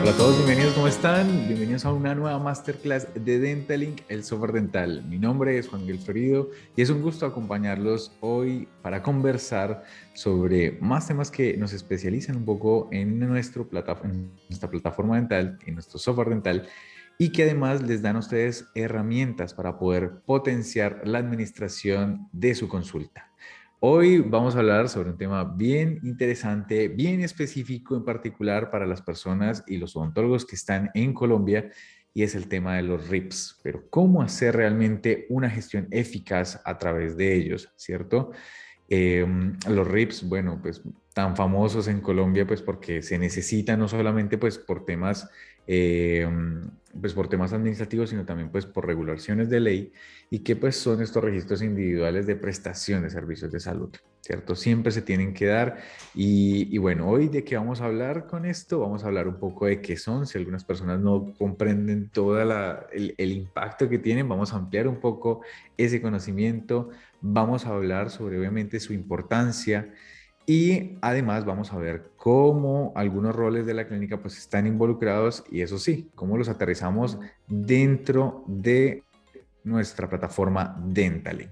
Hola a todos, bienvenidos, ¿cómo están? Bienvenidos a una nueva masterclass de Dentalink, el software dental. Mi nombre es Juan Miguel Florido y es un gusto acompañarlos hoy para conversar sobre más temas que nos especializan un poco en nuestra plataforma dental, en nuestro software dental y que además les dan a ustedes herramientas para poder potenciar la administración de su consulta. Hoy vamos a hablar sobre un tema bien interesante, bien específico en particular para las personas y los odontólogos que están en Colombia y es el tema de los RIPS, pero cómo hacer realmente una gestión eficaz a través de ellos, ¿cierto? Eh, los RIPS, bueno, pues tan famosos en Colombia, pues porque se necesitan no solamente eh, pues por temas administrativos, sino también pues por regulaciones de ley y que pues son estos registros individuales de prestación de servicios de salud, ¿cierto? Siempre se tienen que dar y bueno, hoy de qué vamos a hablar con esto, vamos a hablar un poco de qué son, si algunas personas no comprenden todo el impacto que tienen, vamos a ampliar un poco ese conocimiento. Vamos a hablar sobre obviamente su importancia y además vamos a ver cómo algunos roles de la clínica pues están involucrados y eso sí, cómo los aterrizamos dentro de nuestra plataforma Dentalink.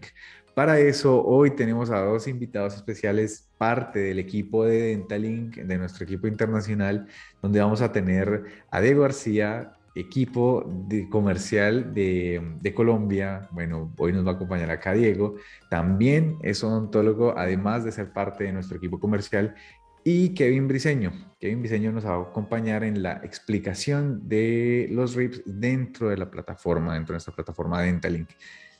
Para eso hoy tenemos a dos invitados especiales, parte del equipo de Dentalink, de nuestro equipo internacional, donde vamos a tener a Diego García, equipo comercial de Colombia. Bueno, hoy nos va a acompañar acá Diego. También es odontólogo, además de ser parte de nuestro equipo comercial. Y Kevin Briceño. Kevin Briceño nos va a acompañar en la explicación de los RIPS dentro de la plataforma, dentro de nuestra plataforma Dentalink.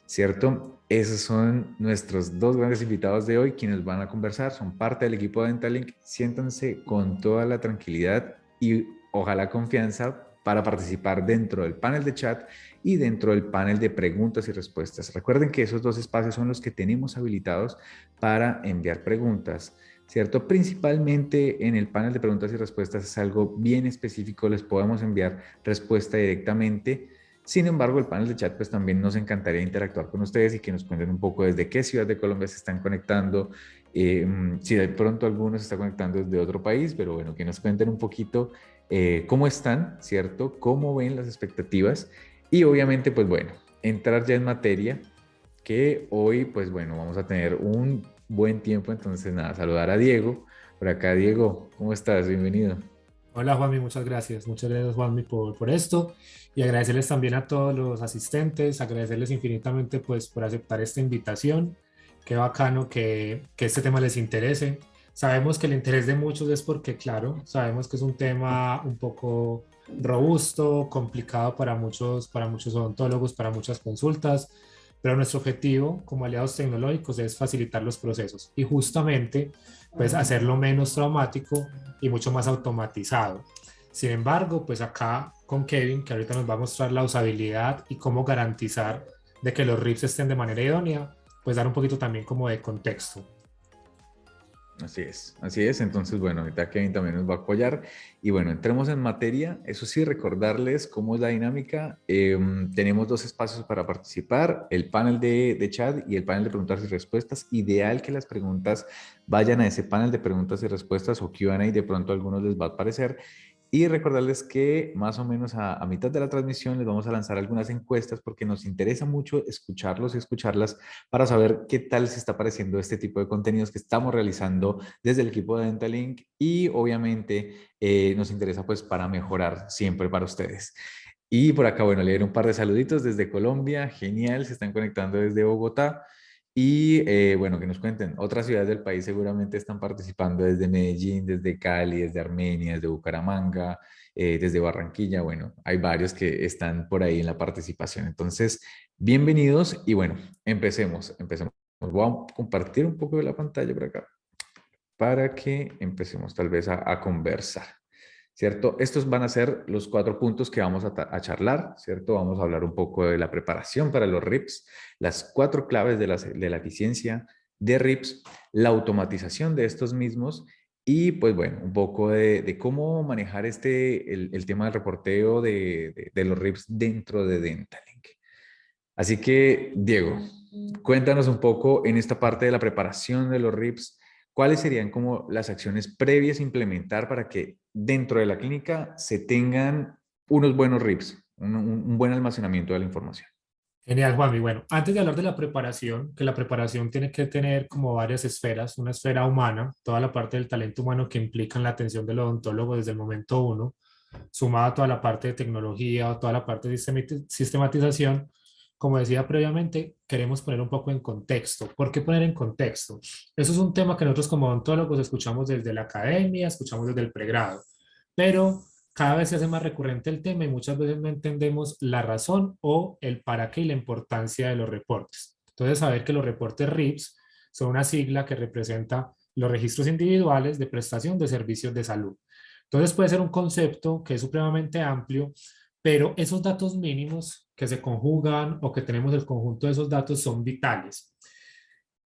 ¿Cierto? Esos son nuestros dos grandes invitados de hoy, quienes van a conversar, son parte del equipo de Dentalink. Siéntanse con toda la tranquilidad y ojalá confianza para participar dentro del panel de chat y dentro del panel de preguntas y respuestas. Recuerden que esos dos espacios son los que tenemos habilitados para enviar preguntas, ¿cierto? Principalmente en el panel de preguntas y respuestas es algo bien específico, les podemos enviar respuesta directamente. Sin embargo, el panel de chat pues también nos encantaría interactuar con ustedes y que nos cuenten un poco desde qué ciudad de Colombia se están conectando, si de pronto alguno se está conectando desde otro país, pero bueno, que nos cuenten un poquito cómo están, ¿cierto? Cómo ven las expectativas y obviamente pues bueno, entrar ya en materia que hoy, pues bueno, vamos a tener un buen tiempo. Entonces, nada, saludar a Diego. Por acá, Diego, ¿cómo estás? Bienvenido. Hola Juanmi, muchas gracias. Muchas gracias Juanmi por esto y agradecerles también a todos los asistentes, agradecerles infinitamente pues por aceptar esta invitación. Qué bacano que este tema les interese. Sabemos que el interés de muchos es porque, claro, sabemos que es un tema un poco robusto, complicado para muchos odontólogos, para muchas consultas, pero nuestro objetivo como aliados tecnológicos es facilitar los procesos y justamente pues hacerlo menos traumático y mucho más automatizado. Sin embargo, pues acá con Kevin, que ahorita nos va a mostrar la usabilidad y cómo garantizar de que los RIPs estén de manera idónea, pues dar un poquito también como de contexto. Así es, así es. Entonces, bueno, ahorita Kevin también nos va a apoyar. Y bueno, entremos en materia. Eso sí, recordarles cómo es la dinámica. Tenemos dos espacios para participar, el panel de chat y el panel de preguntas y respuestas. Ideal que las preguntas vayan a ese panel de preguntas y respuestas o Q&A y de pronto a algunos les va a aparecer. Y recordarles que más o menos a mitad de la transmisión les vamos a lanzar algunas encuestas porque nos interesa mucho escucharlos y escucharlas para saber qué tal se está pareciendo este tipo de contenidos que estamos realizando desde el equipo de Dentalink y obviamente nos interesa pues para mejorar siempre para ustedes. Y por acá, bueno, leer un par de saluditos desde Colombia, genial, se están conectando desde Bogotá. Y bueno, que nos cuenten, otras ciudades del país seguramente están participando desde Medellín, desde Cali, desde Armenia, desde Bucaramanga, desde Barranquilla. Bueno, hay varios que están por ahí en la participación. Entonces, bienvenidos y bueno, empecemos. Voy a compartir un poco de la pantalla por acá para que empecemos tal vez a conversar. ¿Cierto? Estos van a ser los cuatro puntos que vamos a charlar, ¿cierto? Vamos a hablar un poco de la preparación para los RIPS, las cuatro claves de la eficiencia de RIPS, la automatización de estos mismos y pues bueno, un poco de cómo manejar el tema del reporteo de los RIPS dentro de Dentalink. Así que, Diego, cuéntanos un poco en esta parte de la preparación de los RIPS, ¿cuáles serían como las acciones previas a implementar para que dentro de la clínica se tengan unos buenos RIPS, un buen almacenamiento de la información? Genial, Juanmi. Bueno, antes de hablar de la preparación, que la preparación tiene que tener como varias esferas, una esfera humana, toda la parte del talento humano que implica en la atención del odontólogo desde el momento uno, sumada a toda la parte de tecnología o toda la parte de sistematización. Como decía previamente, queremos poner un poco en contexto. ¿Por qué poner en contexto? Eso es un tema que nosotros como odontólogos escuchamos desde la academia, escuchamos desde el pregrado, pero cada vez se hace más recurrente el tema y muchas veces no entendemos la razón o el para qué y la importancia de los reportes. Entonces, saber que los reportes RIPS son una sigla que representa los registros individuales de prestación de servicios de salud. Entonces, puede ser un concepto que es supremamente amplio, pero esos datos mínimos que se conjugan o que tenemos el conjunto de esos datos son vitales.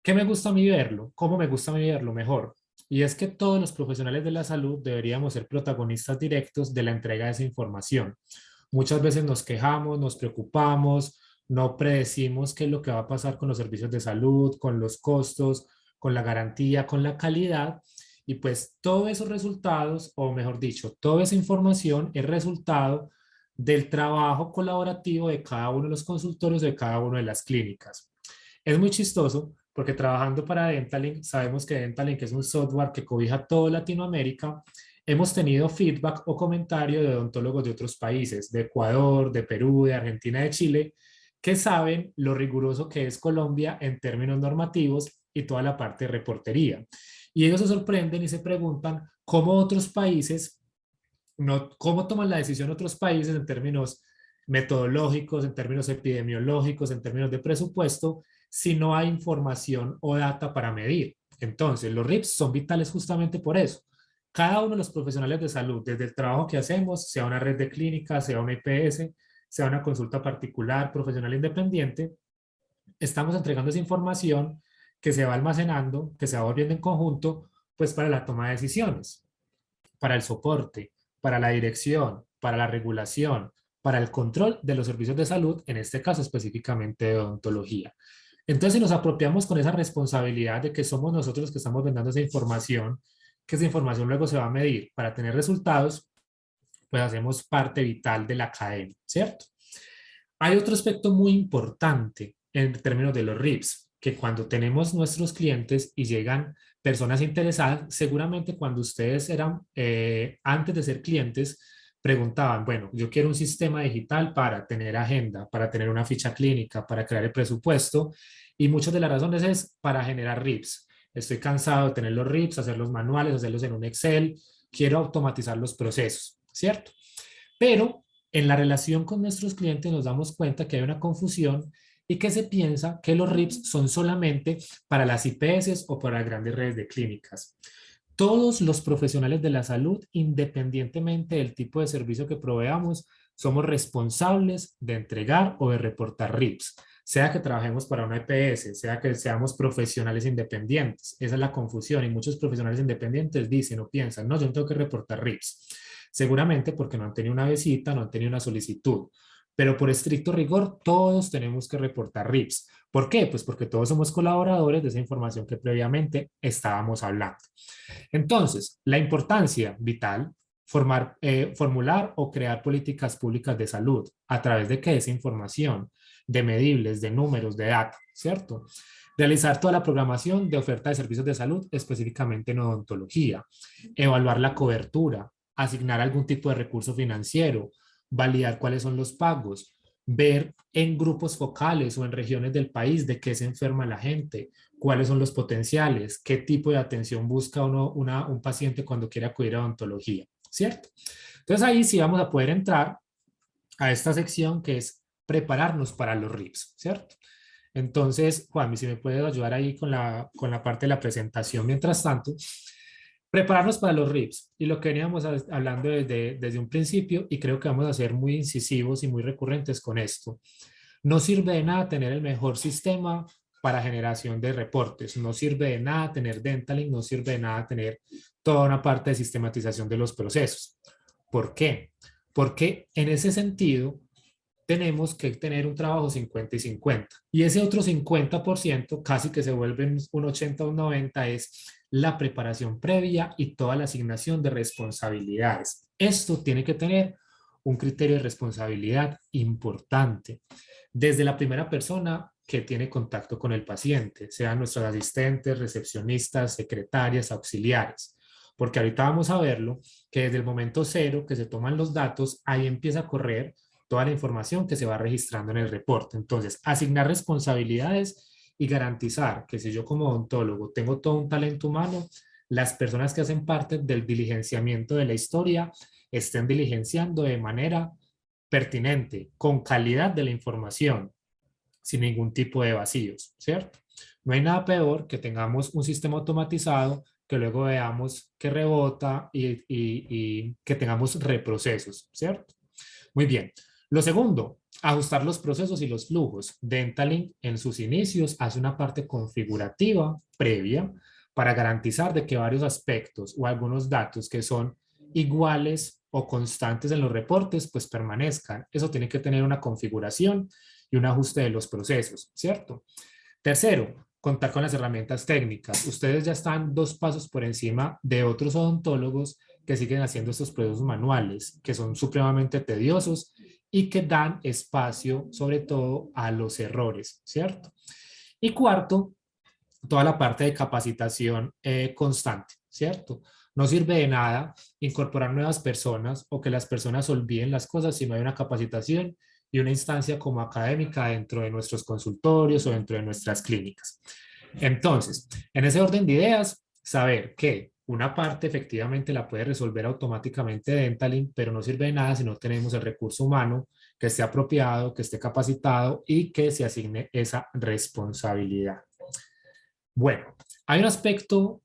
¿Qué me gusta a mí verlo? ¿Cómo me gusta a mí verlo mejor? Y es que todos los profesionales de la salud deberíamos ser protagonistas directos de la entrega de esa información. Muchas veces nos quejamos, nos preocupamos, no predecimos qué es lo que va a pasar con los servicios de salud, con los costos, con la garantía, con la calidad. Y pues todos esos resultados, o mejor dicho, toda esa información es resultado del trabajo colaborativo de cada uno de los consultorios, de cada una de las clínicas. Es muy chistoso porque trabajando para Dentalink, sabemos que Dentalink es un software que cobija toda Latinoamérica. Hemos tenido feedback o comentario de odontólogos de otros países, de Ecuador, de Perú, de Argentina, de Chile, que saben lo riguroso que es Colombia en términos normativos y toda la parte de reportería. Y ellos se sorprenden y se preguntan cómo otros países, no, cómo toman la decisión otros países en términos metodológicos, en términos epidemiológicos, en términos de presupuesto, si no hay información o data para medir. Entonces, los RIPS son vitales justamente por eso. Cada uno de los profesionales de salud, desde el trabajo que hacemos, sea una red de clínicas, sea una IPS, sea una consulta particular, profesional independiente, estamos entregando esa información que se va almacenando, que se va volviendo en conjunto, pues para la toma de decisiones, para el soporte, para la dirección, para la regulación, para el control de los servicios de salud, en este caso específicamente de odontología. Entonces, si nos apropiamos con esa responsabilidad de que somos nosotros los que estamos brindando esa información, que esa información luego se va a medir para tener resultados, pues hacemos parte vital de la cadena, ¿cierto? Hay otro aspecto muy importante en términos de los RIPS, que cuando tenemos nuestros clientes y llegan personas interesadas, seguramente cuando ustedes eran, antes de ser clientes, preguntaban, bueno, yo quiero un sistema digital para tener agenda, para tener una ficha clínica, para crear el presupuesto, y muchas de las razones es para generar RIPS. Estoy cansado de tener los RIPS, hacerlos manuales, hacerlos en un Excel, quiero automatizar los procesos, ¿cierto? Pero en la relación con nuestros clientes nos damos cuenta que hay una confusión y que se piensa que los RIPS son solamente para las IPS o para grandes redes de clínicas. Todos los profesionales de la salud, independientemente del tipo de servicio que proveamos, somos responsables de entregar o de reportar RIPS, sea que trabajemos para una EPS, sea que seamos profesionales independientes. Esa es la confusión y muchos profesionales independientes dicen o piensan, no, yo no tengo que reportar RIPS. Seguramente porque no han tenido una visita, no han tenido una solicitud. Pero por estricto rigor, todos tenemos que reportar RIPS. ¿Por qué? Pues porque todos somos colaboradores de esa información que previamente estábamos hablando. Entonces, la importancia vital, formular o crear políticas públicas de salud a través de que esa información, de medibles, de números, de data, ¿cierto? Realizar toda la programación de oferta de servicios de salud, específicamente en odontología, evaluar la cobertura, asignar algún tipo de recurso financiero, validar cuáles son los pagos, ver en grupos focales o en regiones del país de qué se enferma la gente, cuáles son los potenciales, qué tipo de atención busca un paciente cuando quiere acudir a odontología, ¿cierto? Entonces ahí sí vamos a poder entrar a esta sección que es prepararnos para los RIPS, ¿cierto? Entonces, Juan, si me puedes ayudar ahí con la parte de la presentación mientras tanto, prepararnos para los RIPS y lo que veníamos hablando desde un principio y creo que vamos a ser muy incisivos y muy recurrentes con esto. No sirve de nada tener el mejor sistema para generación de reportes, no sirve de nada tener Dentalink, no sirve de nada tener toda una parte de sistematización de los procesos. ¿Por qué? Porque en ese sentido tenemos que tener un trabajo 50 y 50. Y ese otro 50%, casi que se vuelve un 80 o un 90, es la preparación previa y toda la asignación de responsabilidades. Esto tiene que tener un criterio de responsabilidad importante desde la primera persona que tiene contacto con el paciente, sean nuestros asistentes, recepcionistas, secretarias, auxiliares. Porque ahorita vamos a verlo, que desde el momento cero que se toman los datos, ahí empieza a correr toda la información que se va registrando en el reporte. Entonces, asignar responsabilidades y garantizar que si yo como odontólogo tengo todo un talento humano, las personas que hacen parte del diligenciamiento de la historia estén diligenciando de manera pertinente, con calidad de la información, sin ningún tipo de vacíos, ¿cierto? No hay nada peor que tengamos un sistema automatizado que luego veamos que rebota y que tengamos reprocesos, ¿cierto? Muy bien. Lo segundo, ajustar los procesos y los flujos. Dentalink en sus inicios hace una parte configurativa previa para garantizar de que varios aspectos o algunos datos que son iguales o constantes en los reportes pues permanezcan. Eso tiene que tener una configuración y un ajuste de los procesos, ¿cierto? Tercero, contar con las herramientas técnicas. Ustedes ya están 2 pasos por encima de otros odontólogos que siguen haciendo estos procesos manuales, que son supremamente tediosos y que dan espacio sobre todo a los errores, ¿cierto? Y cuarto, toda la parte de capacitación constante, ¿cierto? No sirve de nada incorporar nuevas personas o que las personas olviden las cosas si no hay una capacitación y una instancia como académica dentro de nuestros consultorios o dentro de nuestras clínicas. Entonces, en ese orden de ideas, saber que una parte efectivamente la puede resolver automáticamente Dentalink, pero no sirve de nada si no tenemos el recurso humano que esté apropiado, que esté capacitado y que se asigne esa responsabilidad. Bueno, hay un aspecto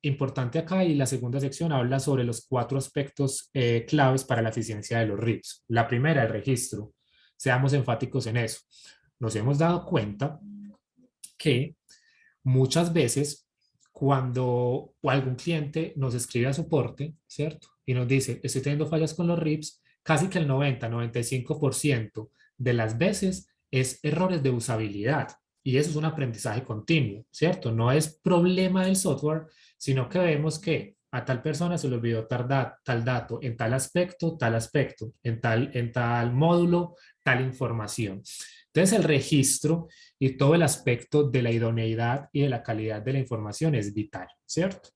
importante acá y la segunda sección habla sobre los 4 aspectos claves para la eficiencia de los RIPS. La primera, el registro. Seamos enfáticos en eso. Nos hemos dado cuenta que muchas veces cuando algún cliente nos escribe a soporte, ¿cierto? Y nos dice, estoy teniendo fallas con los RIPS, casi que el 90-95% de las veces es errores de usabilidad. Y eso es un aprendizaje continuo, ¿cierto? No es problema del software, sino que vemos que a tal persona se le olvidó tal dato en tal aspecto, en tal módulo, tal información. Entonces, el registro y todo el aspecto de la idoneidad y de la calidad de la información es vital, ¿cierto?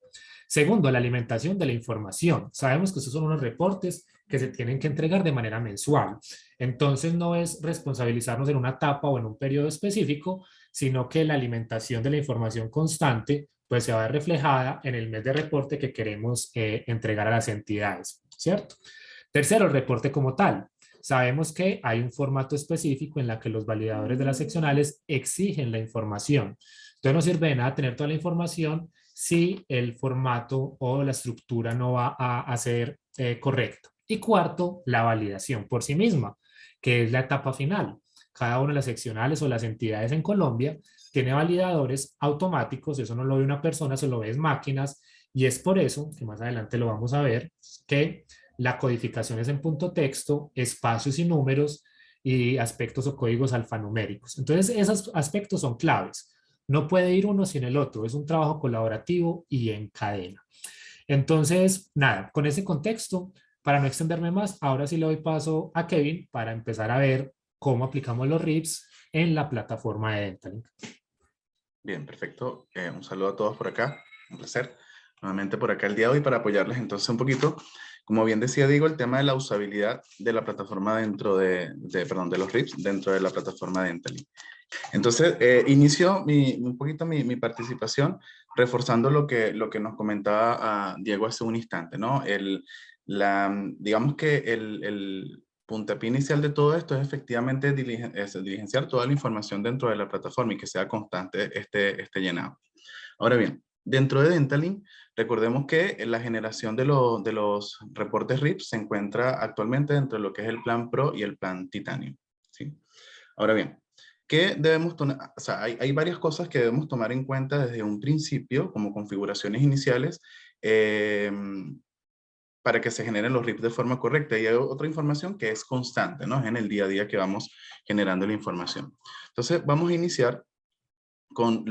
Segundo, la alimentación de la información. Sabemos que estos son unos reportes que se tienen que entregar de manera mensual. Entonces, no es responsabilizarnos en una etapa o en un periodo específico, sino que la alimentación de la información constante pues se va a ver reflejada en el mes de reporte que queremos entregar a las entidades, ¿cierto? Tercero, el reporte como tal. Sabemos que hay un formato específico en la que los validadores de las seccionales exigen la información. Entonces no sirve de nada tener toda la información si el formato o la estructura no va a ser correcta. Y cuarto, la validación por sí misma, que es la etapa final. Cada una de las seccionales o las entidades en Colombia tiene validadores automáticos, eso no lo ve una persona, se lo ve máquinas, y es por eso, que más adelante lo vamos a ver, que la codificación es en punto texto, espacios y números y aspectos o códigos alfanuméricos. Entonces, esos aspectos son claves. No puede ir uno sin el otro, es un trabajo colaborativo y en cadena. Entonces, nada, con ese contexto, para no extenderme más, ahora sí le doy paso a Kevin para empezar a ver cómo aplicamos los RIPS en la plataforma de Dentalink. Bien, perfecto. Un saludo a todos por acá. Un placer. Nuevamente por acá el día de hoy para apoyarles entonces un poquito. Como bien decía Diego, el tema de la usabilidad de la plataforma dentro de los RIPS dentro de la plataforma de Dentalink. Entonces, inicio un poquito mi participación reforzando lo que nos comentaba Diego hace un instante, ¿no? Digamos que el puntapié inicial de todo esto es efectivamente diligenciar toda la información dentro de la plataforma y que sea constante este llenado. Ahora bien, dentro de Dentalink, recordemos que la generación de los reportes RIPS se encuentra actualmente dentro de lo que es el plan Pro y el plan Titanium, ¿sí? Ahora bien, ¿qué debemos tomar? O sea, hay varias cosas que debemos tomar en cuenta desde un principio, como configuraciones iniciales, para que se generen los RIPs de forma correcta. Y hay otra información que es constante, ¿no? Es en el día a día que vamos generando la información. Entonces, vamos a iniciar con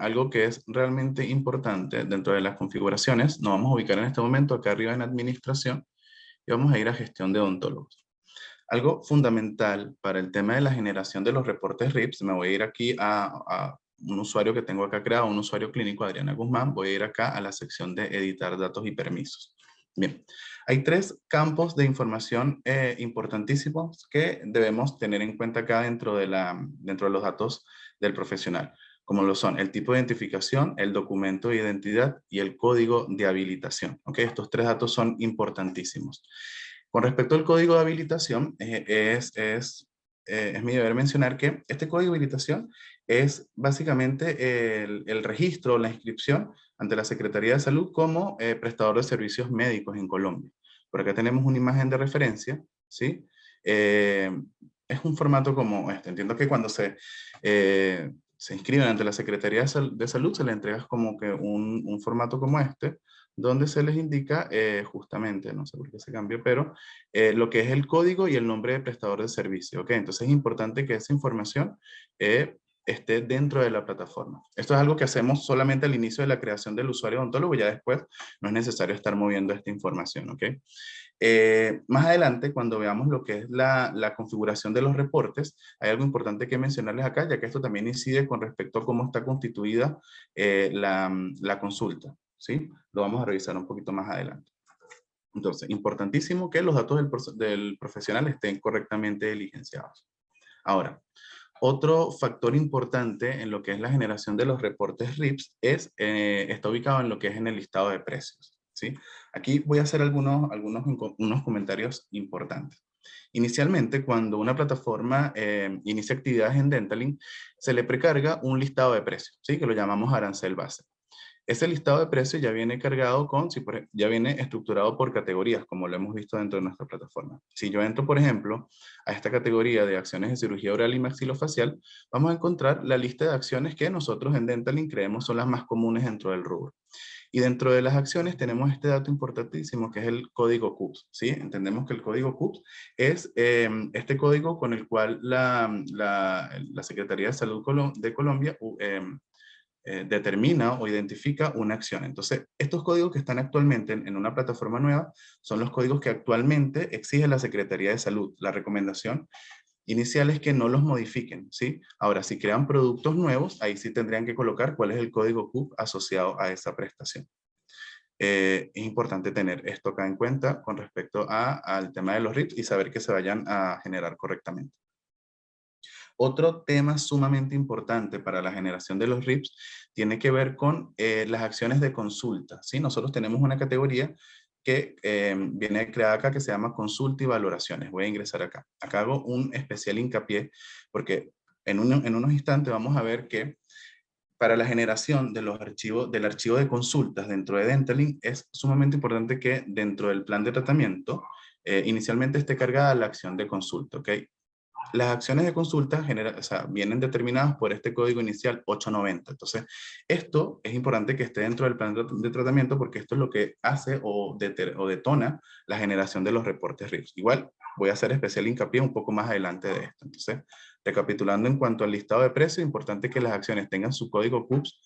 algo que es realmente importante dentro de las configuraciones. Nos vamos a ubicar en este momento acá arriba en administración y vamos a ir a gestión de odontólogos. Algo fundamental para el tema de la generación de los reportes RIPS, me voy a ir aquí a un usuario que tengo acá creado, un usuario clínico, Adriana Guzmán, voy a ir acá a la sección de editar datos y permisos. Bien, hay 3 campos de información importantísimos que debemos tener en cuenta acá dentro de los datos del profesional, como lo son el tipo de identificación, el documento de identidad y el código de habilitación. ¿Ok? Estos 3 datos son importantísimos. Con respecto al código de habilitación, es mi deber mencionar que este código de habilitación es básicamente el registro, la inscripción ante la Secretaría de Salud como prestador de servicios médicos en Colombia. Por acá tenemos una imagen de referencia, ¿sí? Es un formato como este. Entiendo que cuando se inscriben ante la Secretaría de Salud se le entrega como que un formato como este, donde se les indica justamente, no sé por qué se cambió, pero lo que es el código y el nombre de prestador de servicio, ¿ok? Entonces es importante que esa información esté dentro de la plataforma. Esto es algo que hacemos solamente al inicio de la creación del usuario odontólogo, ya después no es necesario estar moviendo esta información, ¿ok? Más adelante, cuando veamos lo que es la configuración de los reportes, hay algo importante que mencionarles acá, ya que esto también incide con respecto a cómo está constituida la consulta, ¿sí? Lo vamos a revisar un poquito más adelante. Entonces, importantísimo que los datos del profesional estén correctamente diligenciados. Ahora, otro factor importante en lo que es la generación de los reportes RIPS está ubicado en lo que es en el listado de precios, ¿sí? Aquí voy a hacer unos comentarios importantes. Inicialmente, cuando una plataforma inicia actividades en Dentalink, se le precarga un listado de precios, ¿sí? Que lo llamamos arancel base. Ese listado de precios ya viene cargado ya viene estructurado por categorías, como lo hemos visto dentro de nuestra plataforma. Si yo entro, por ejemplo, a esta categoría de acciones de cirugía oral y maxilofacial, vamos a encontrar la lista de acciones que nosotros en Dentalink creemos son las más comunes dentro del rubro. Y dentro de las acciones tenemos este dato importantísimo que es el código CUPS, ¿sí? Entendemos que el código CUPS es este código con el cual la Secretaría de Salud de Colombia determina o identifica una acción. Entonces, estos códigos que están actualmente en una plataforma nueva son los códigos que actualmente exige la Secretaría de Salud. La recomendación inicial es que no los modifiquen, ¿sí? Ahora, si crean productos nuevos, ahí sí tendrían que colocar cuál es el código CUP asociado a esa prestación. Es importante tener esto acá en cuenta con respecto al tema de los RIPS y saber que se vayan a generar correctamente. Otro tema sumamente importante para la generación de los RIPS tiene que ver con las acciones de consulta, ¿sí? Nosotros tenemos una categoría que viene creada acá que se llama consulta y valoraciones. Voy a ingresar acá. Acá hago un especial hincapié porque en unos instantes vamos a ver que para la generación de del archivo de consultas dentro de Dentalink es sumamente importante que dentro del plan de tratamiento inicialmente esté cargada la acción de consulta, ¿ok? Las acciones de consulta vienen determinadas por este código inicial 890. Entonces, esto es importante que esté dentro del plan de tratamiento porque esto es lo que hace o detona la generación de los reportes RIPS. Igual, voy a hacer especial hincapié un poco más adelante de esto. Entonces, recapitulando en cuanto al listado de precios, importante que las acciones tengan su código CUPS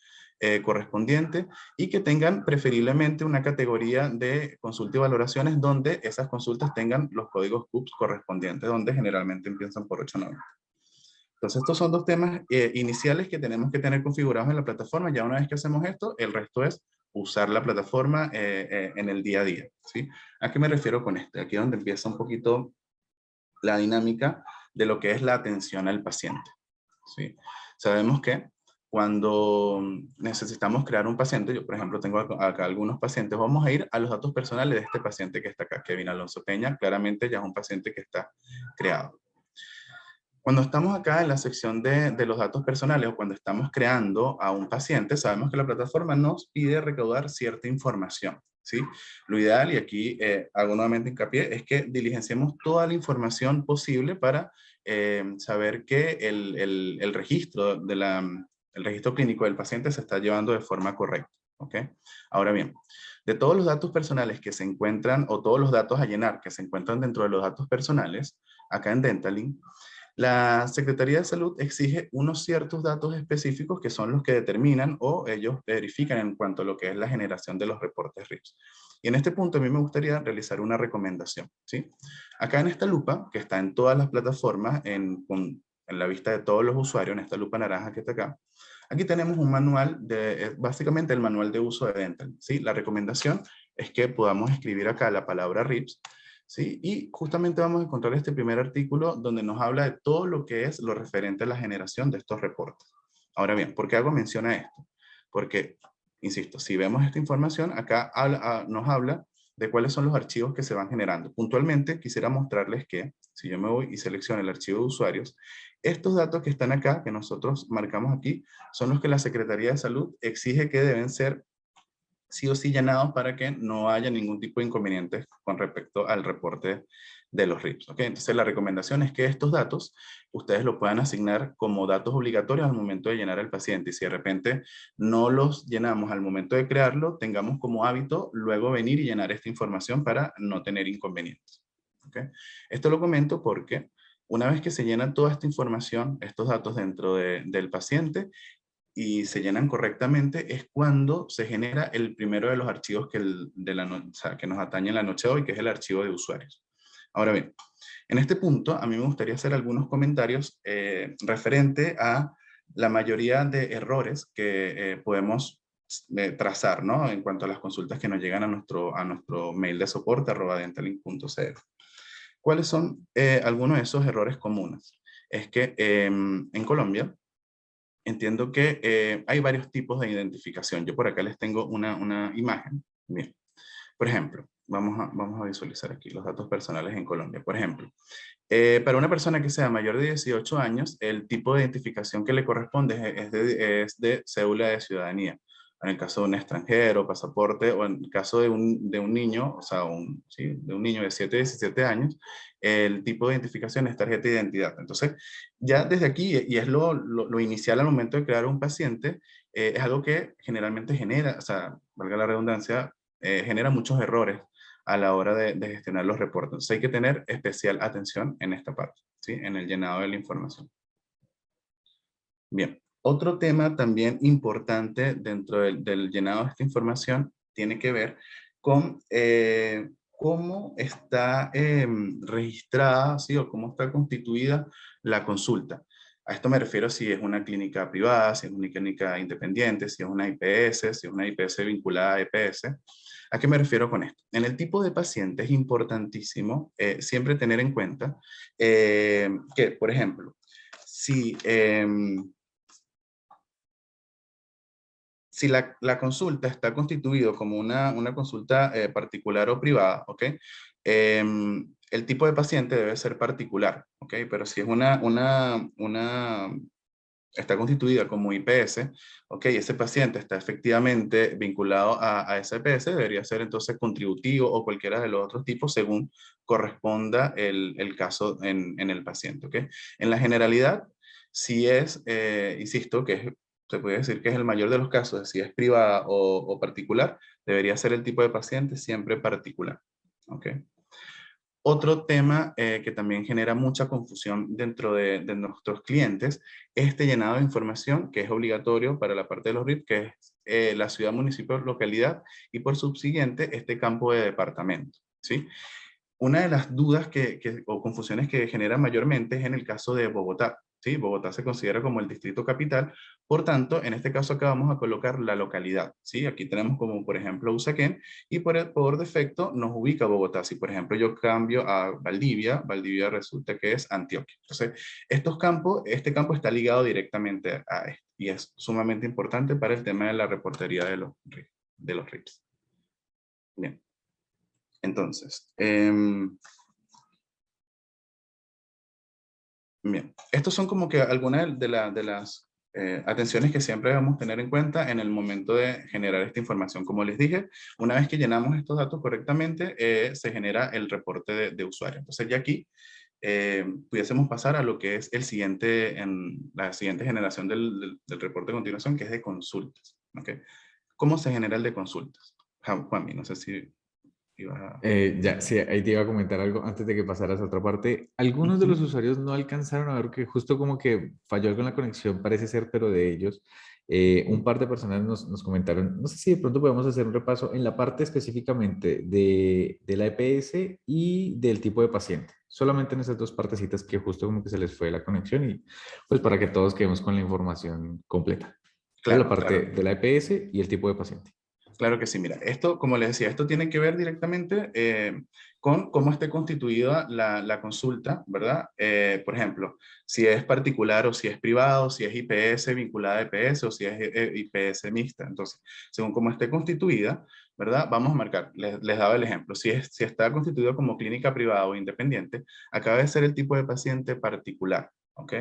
correspondiente y que tengan preferiblemente una categoría de consulta y valoraciones donde esas consultas tengan los códigos CUPS correspondientes, donde generalmente empiezan por 890. Entonces, estos son 2 temas iniciales que tenemos que tener configurados en la plataforma. Ya una vez que hacemos esto, el resto es usar la plataforma en el día a día, ¿sí? ¿A qué me refiero con esto? Aquí es donde empieza un poquito la dinámica de lo que es la atención al paciente, ¿sí? Sabemos que cuando necesitamos crear un paciente, yo por ejemplo tengo acá algunos pacientes, vamos a ir a los datos personales de este paciente que está acá, Kevin Alonso Peña, claramente ya es un paciente que está creado. Cuando estamos acá en la sección de los datos personales o cuando estamos creando a un paciente, sabemos que la plataforma nos pide recaudar cierta información, ¿sí? Lo ideal, y aquí hago nuevamente hincapié, es que diligenciemos toda la información posible para saber que el registro el registro clínico del paciente se está llevando de forma correcta, ¿ok? Ahora bien, de todos los datos personales que se encuentran, o todos los datos a llenar que se encuentran dentro de los datos personales, acá en Dentalink, La Secretaría de Salud exige unos ciertos datos específicos que son los que determinan o ellos verifican en cuanto a lo que es la generación de los reportes RIPS. Y en este punto a mí me gustaría realizar una recomendación, ¿sí? Acá en esta lupa, que está en todas las plataformas, en la vista de todos los usuarios, en esta lupa naranja que está acá, aquí tenemos un manual básicamente el manual de uso de Dental, ¿sí? La recomendación es que podamos escribir acá la palabra RIPS, ¿sí? Y justamente vamos a encontrar este primer artículo donde nos habla de todo lo que es lo referente a la generación de estos reportes. Ahora bien, ¿por qué hago mención a esto? Porque, insisto, si vemos esta información, acá nos habla de cuáles son los archivos que se van generando. Puntualmente, quisiera mostrarles que, si yo me voy y selecciono el archivo de usuarios, estos datos que están acá, que nosotros marcamos aquí, son los que la Secretaría de Salud exige que deben ser sí o sí llenados para que no haya ningún tipo de inconvenientes con respecto al reporte de los RIPS. ¿Okay? Entonces la recomendación es que estos datos ustedes lo puedan asignar como datos obligatorios al momento de llenar al paciente. Y si de repente no los llenamos al momento de crearlo, tengamos como hábito luego venir y llenar esta información para no tener inconvenientes. ¿Okay? Esto lo comento porque una vez que se llena toda esta información, estos datos dentro del paciente, y se llenan correctamente, es cuando se genera el primero de los archivos o sea, que nos atañe en la noche de hoy, que es el archivo de usuarios. Ahora bien, en este punto a mí me gustaría hacer algunos comentarios referente a la mayoría de errores que podemos trazar, ¿no? En cuanto a las consultas que nos llegan a nuestro mail de soporte @dentalink.cl. ¿Cuáles son algunos de esos errores comunes? Es que en Colombia entiendo que hay varios tipos de identificación. Yo por acá les tengo una imagen. Bien. Por ejemplo, vamos a visualizar aquí los datos personales en Colombia. Por ejemplo, para una persona que sea mayor de 18 años, el tipo de identificación que le corresponde es de cédula de ciudadanía. En el caso de un extranjero, pasaporte, o en el caso de un niño, o sea, sí, de un niño de 7 17 años, el tipo de identificación es tarjeta de identidad. Entonces, ya desde aquí, y es lo inicial al momento de crear un paciente, es algo que generalmente genera, o sea, valga la redundancia, genera muchos errores a la hora de gestionar los reportes. Entonces hay que tener especial atención en esta parte, ¿sí? En el llenado de la información. Bien, otro tema también importante dentro del llenado de esta información tiene que ver con cómo está registrada, ¿sí? O cómo está constituida la consulta. A esto me refiero si es una clínica privada, si es una clínica independiente, si es una IPS, si es una IPS vinculada a EPS. ¿A qué me refiero con esto? En el tipo de paciente es importantísimo siempre tener en cuenta que, por ejemplo, si la consulta está constituido como una consulta particular o privada, ¿ok? El tipo de paciente debe ser particular, ¿ok? Pero si es está constituida como IPS, ok, ese paciente está efectivamente vinculado a esa IPS, debería ser entonces contributivo o cualquiera de los otros tipos según corresponda el caso en el paciente, ok. En la generalidad, si es, insisto, se puede decir que es el mayor de los casos, si es privada o particular, debería ser el tipo de paciente siempre particular, ok. Otro tema que también genera mucha confusión dentro de nuestros clientes es este llenado de información que es obligatorio para la parte de los RIP, que es la ciudad, municipio, localidad y por subsiguiente este campo de departamento, ¿sí? Una de las dudas o confusiones que genera mayormente es en el caso de Bogotá. ¿Sí? Bogotá se considera como el distrito capital, por tanto, en este caso acá vamos a colocar la localidad. ¿Sí? Aquí tenemos como, por ejemplo, Usaquén, y por defecto nos ubica Bogotá. Si, por ejemplo, yo cambio a Valdivia, Valdivia resulta que es Antioquia. Entonces, este campo está ligado directamente a esto, y es sumamente importante para el tema de la reportería de los RIPs. Bien. Entonces, bien, estos son como que algunas de las atenciones que siempre debemos tener en cuenta en el momento de generar esta información. Como les dije, una vez que llenamos estos datos correctamente, se genera el reporte de usuario. Entonces ya aquí pudiésemos pasar a lo que es la siguiente generación del reporte de continuación, que es de consultas. ¿Okay? ¿Cómo se genera el de consultas? Juanmi, no sé si Ya, sí, ahí te iba a comentar algo antes de que pasaras a otra parte. Algunos de los Ujú. usuarios no alcanzaron a ver que justo como que falló algo en la conexión, parece ser, pero de ellos, un par de personas nos comentaron, no sé si de pronto podemos hacer un repaso en la parte específicamente de la EPS y del tipo de paciente. Solamente en esas dos partecitas que justo como que se les fue la conexión y pues para que todos quedemos con la información completa. Entonces, la Claro, parte claro. de la EPS y el tipo de paciente. Claro que sí, mira, esto, como les decía, esto tiene que ver directamente con cómo esté constituida la consulta, ¿verdad? Por ejemplo, si es particular o si es privado, si es IPS vinculada a EPS o si es IPS mixta. Entonces, según cómo esté constituida, ¿verdad? Vamos a marcar, les daba el ejemplo, si está constituido como clínica privada o independiente, acaba de ser el tipo de paciente particular, ¿ok?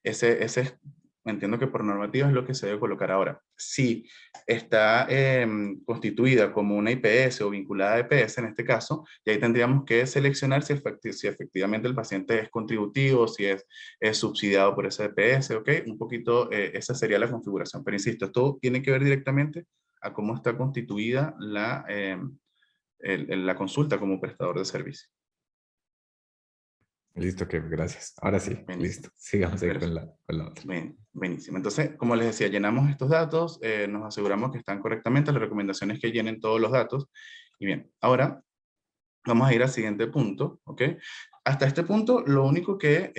Ese es, entiendo que por normativa es lo que se debe colocar ahora. Si está constituida como una IPS o vinculada a EPS en este caso, y ahí tendríamos que seleccionar si efectivamente el paciente es contributivo, si es subsidiado por ese EPS, ¿ok? Un poquito esa sería la configuración. Pero insisto, esto tiene que ver directamente a cómo está constituida la consulta como prestador de servicio. Listo, que gracias. Ahora sí, Buenísimo. listo. Sigamos ahí Perfecto. con la otra. Bien, buenísimo. Entonces, como les decía, llenamos estos datos, nos aseguramos que están correctamente, las recomendaciones que llenen todos los datos. Y bien, ahora vamos a ir al siguiente punto, ¿ok? Hasta este punto, lo único que,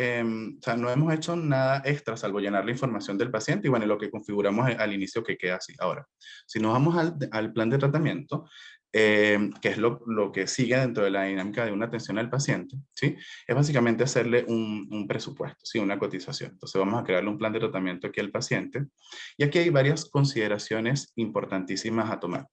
o sea, no hemos hecho nada extra, salvo llenar la información del paciente y bueno, lo que configuramos al inicio que queda así. Ahora, si nos vamos al plan de tratamiento, que es lo que sigue dentro de la dinámica de una atención al paciente, ¿sí? Es básicamente hacerle un presupuesto, ¿sí? Una cotización. Entonces vamos a crearle un plan de tratamiento aquí al paciente y aquí hay varias consideraciones importantísimas a tomar.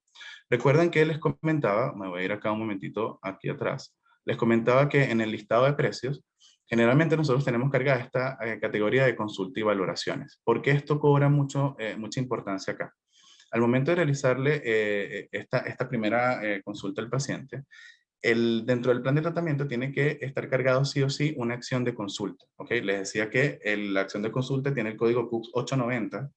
Recuerden que les comentaba, me voy a ir acá un momentito aquí atrás, les comentaba que en el listado de precios, generalmente nosotros tenemos cargada esta categoría de consulta y valoraciones. ¿Por qué esto cobra mucha importancia acá? Al momento de realizarle esta primera consulta al paciente, dentro del plan de tratamiento tiene que estar cargado sí o sí una acción de consulta. ¿Ok? Les decía que la acción de consulta tiene el código CUPS 890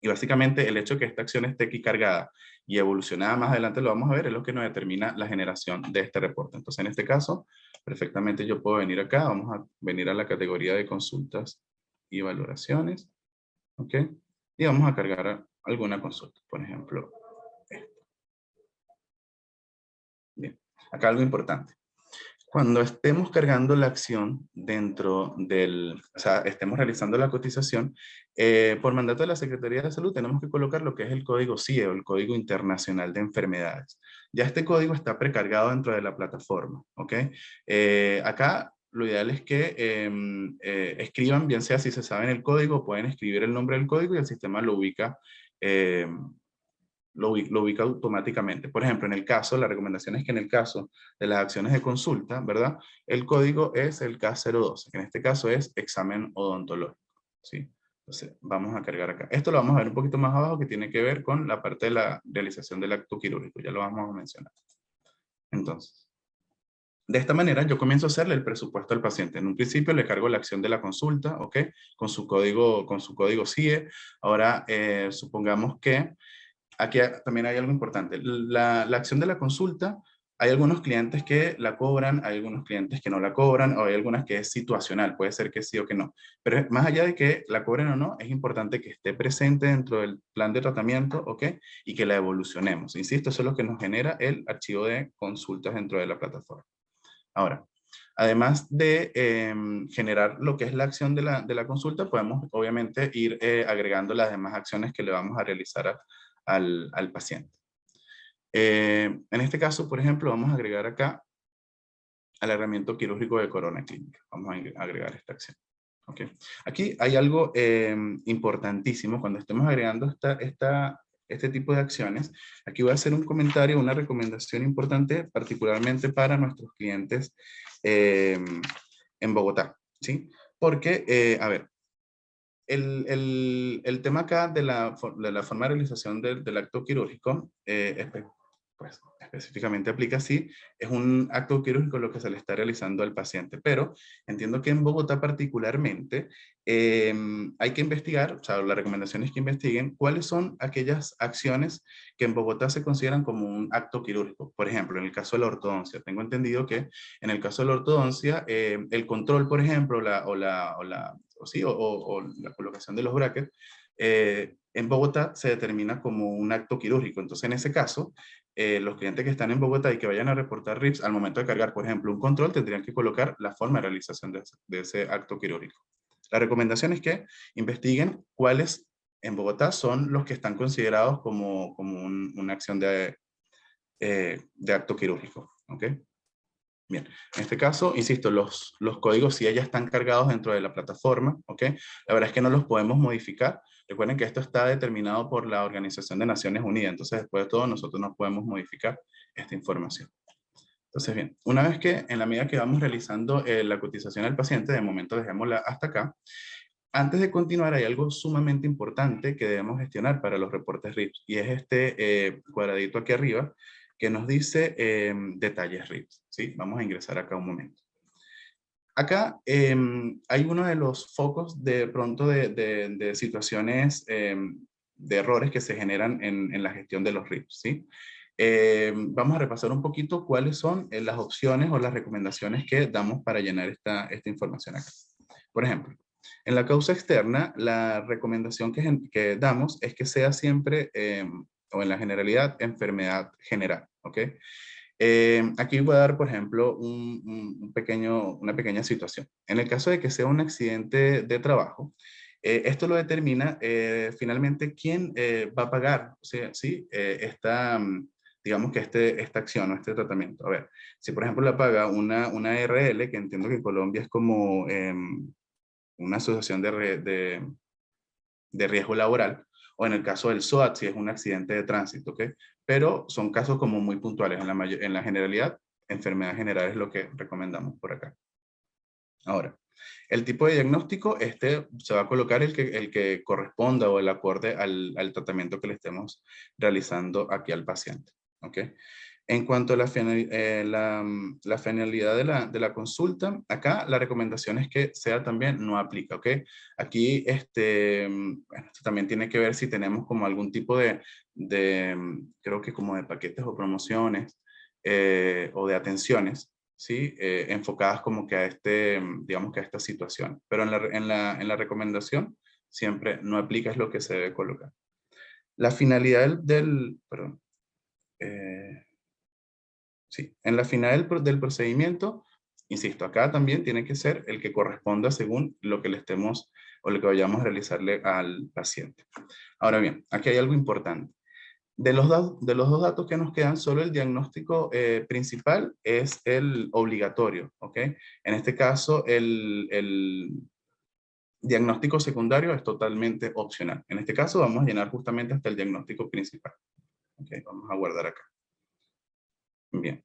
y básicamente el hecho de que esta acción esté aquí cargada y evolucionada más adelante, lo vamos a ver, es lo que nos determina la generación de este reporte. Entonces, en este caso, perfectamente yo puedo venir acá, vamos a venir a la categoría de consultas y valoraciones, ¿ok? Y vamos a cargar alguna consulta, por ejemplo, esta. Bien, acá algo importante. Cuando estemos cargando la acción dentro o sea, estemos realizando la cotización, por mandato de la Secretaría de Salud tenemos que colocar lo que es el código CIE o el Código Internacional de Enfermedades. Ya este código está precargado dentro de la plataforma, ¿ok? Acá lo ideal es que escriban, bien sea si se saben el código, pueden escribir el nombre del código y el sistema lo ubica lo ubica automáticamente. Por ejemplo, en el caso, la recomendación es que en el caso de las acciones de consulta, ¿verdad? El código es el K012, que en este caso es examen odontológico, ¿sí? Entonces, vamos a cargar acá. Esto lo vamos a ver un poquito más abajo, que tiene que ver con la parte de la realización del acto quirúrgico. Ya lo vamos a mencionar. Entonces, de esta manera yo comienzo a hacerle el presupuesto al paciente. En un principio le cargo la acción de la consulta, ¿ok? Con su código CIE. Ahora, supongamos que aquí también hay algo importante. La acción de la consulta, hay algunos clientes que la cobran, hay algunos clientes que no la cobran, o hay algunas que es situacional, puede ser que sí o que no. Pero más allá de que la cobren o no, es importante que esté presente dentro del plan de tratamiento, ¿ok? Y que la evolucionemos. Insisto, eso es lo que nos genera el archivo de consultas dentro de la plataforma. Ahora, además de generar lo que es la acción de la consulta, podemos obviamente ir agregando las demás acciones que le vamos a realizar al paciente. En este caso, por ejemplo, vamos a agregar acá alargamiento quirúrgico de corona clínica. Vamos a agregar esta acción. Okay. Aquí hay algo importantísimo cuando estemos agregando este tipo de acciones. Aquí voy a hacer un comentario, una recomendación importante, particularmente para nuestros clientes en Bogotá, ¿sí? Porque, a ver, el tema acá de la forma de realización del acto quirúrgico, pues específicamente aplica si es un acto quirúrgico lo que se le está realizando al paciente. Pero entiendo que en Bogotá particularmente hay que investigar, o sea, la recomendación es que investiguen cuáles son aquellas acciones que en Bogotá se consideran como un acto quirúrgico. Por ejemplo, en el caso de la ortodoncia, tengo entendido que en el caso de la ortodoncia, el control, por ejemplo, o la colocación de los brackets, en Bogotá se determina como un acto quirúrgico. Entonces, en ese caso, los clientes que están en Bogotá y que vayan a reportar RIPS, al momento de cargar, por ejemplo, un control, tendrían que colocar la forma de realización de ese acto quirúrgico. La recomendación es que investiguen cuáles en Bogotá son los que están considerados como una acción de acto quirúrgico. ¿Ok? Bien, en este caso, insisto, los códigos sí ya están cargados dentro de la plataforma, ¿ok? La verdad es que no los podemos modificar. Recuerden que esto está determinado por la Organización de Naciones Unidas, entonces después de todo nosotros no podemos modificar esta información. Entonces, bien, una vez que en la medida que vamos realizando la cotización al paciente, de momento dejémosla hasta acá. Antes de continuar, hay algo sumamente importante que debemos gestionar para los reportes RIPS, y es este cuadradito aquí arriba, que nos dice detalles RIPS, ¿sí? Vamos a ingresar acá un momento. Acá hay uno de los focos de pronto de situaciones de errores que se generan en la gestión de los RIPS, ¿sí? Vamos a repasar un poquito cuáles son las opciones o las recomendaciones que damos para llenar esta información acá. Por ejemplo, en la causa externa, la recomendación que damos es que sea siempre, o en la generalidad, enfermedad general, ¿ok? Aquí voy a dar, por ejemplo, una pequeña situación. En el caso de que sea un accidente de trabajo, esto lo determina finalmente quién va a pagar, o sea, ¿sí? Digamos que esta acción o este tratamiento. A ver, si por ejemplo la paga una ARL, que entiendo que en Colombia es como una asociación de riesgo laboral, o en el caso del SOAT, si es un accidente de tránsito, ¿ok? Pero son casos como muy puntuales. En la generalidad, enfermedad general es lo que recomendamos por acá. Ahora, el tipo de diagnóstico, se va a colocar el que corresponda o el acorde al tratamiento que le estemos realizando aquí al paciente, ¿ok? En cuanto a la finalidad de la consulta, acá la recomendación es que sea también no aplica, ¿ok? Aquí bueno, esto también tiene que ver si tenemos como algún tipo creo que como de paquetes o promociones o de atenciones, ¿sí? Enfocadas como que digamos que a esta situación. Pero en la recomendación siempre no aplica, es lo que se debe colocar. La finalidad perdón. Sí, en la final del procedimiento, insisto, acá también tiene que ser el que corresponda según lo que le estemos o lo que vayamos a realizarle al paciente. Ahora bien, aquí hay algo importante. De los dos datos que nos quedan, solo el diagnóstico principal es el obligatorio, ¿ok? En este caso, el diagnóstico secundario es totalmente opcional. En este caso, vamos a llenar justamente hasta el diagnóstico principal. Ok, vamos a guardar acá. Bien.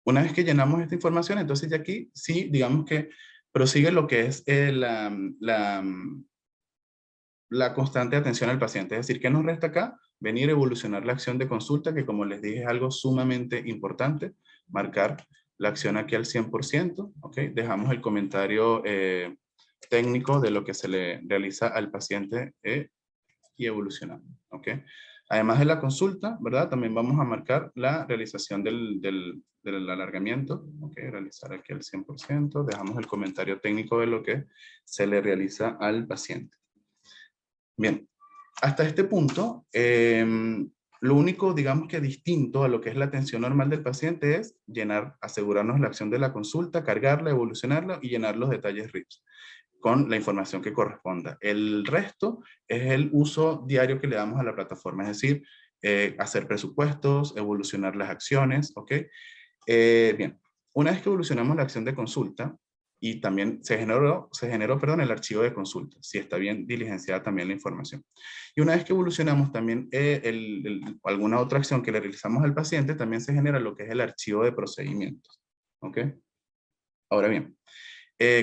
Una vez que llenamos esta información, entonces ya aquí sí, digamos que prosigue lo que es la constante atención al paciente. Es decir, ¿qué nos resta acá? Venir a evolucionar la acción de consulta, que como les dije es algo sumamente importante. Marcar la acción aquí al 100%, ¿ok? Dejamos el comentario técnico de lo que se le realiza al paciente y evolucionando, ¿ok? Además de la consulta, ¿verdad? También vamos a marcar la realización del alargamiento, ¿ok? Realizar aquí el 100%, dejamos el comentario técnico de lo que se le realiza al paciente. Bien, hasta este punto, lo único, digamos que distinto a lo que es la atención normal del paciente es asegurarnos la acción de la consulta, cargarla, evolucionarla y llenar los detalles RIPS con la información que corresponda. El resto es el uso diario que le damos a la plataforma, es decir, hacer presupuestos, evolucionar las acciones, ¿ok? Bien, una vez que evolucionamos la acción de consulta, y también se generó, perdón, el archivo de consulta, si está bien diligenciada también la información. Y una vez que evolucionamos también alguna otra acción que le realizamos al paciente, también se genera lo que es el archivo de procedimientos, ¿ok? Ahora bien,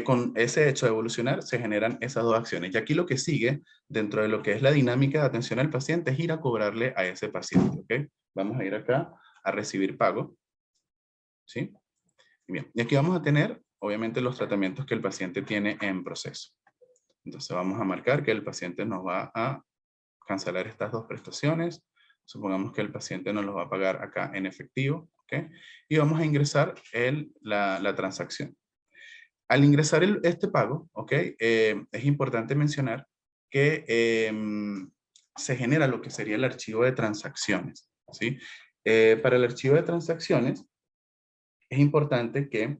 con ese hecho de evolucionar se generan esas dos acciones. Y aquí lo que sigue dentro de lo que es la dinámica de atención al paciente es ir a cobrarle a ese paciente, ¿ok? Vamos a ir acá a recibir pago, ¿sí? Bien, y aquí vamos a tener, obviamente, los tratamientos que el paciente tiene en proceso. Entonces vamos a marcar que el paciente nos va a cancelar estas dos prestaciones. Supongamos que el paciente nos los va a pagar acá en efectivo, ¿ok? Y vamos a ingresar la transacción. Al ingresar este pago, ¿ok? Es importante mencionar que se genera lo que sería el archivo de transacciones, ¿sí? Para el archivo de transacciones es importante que,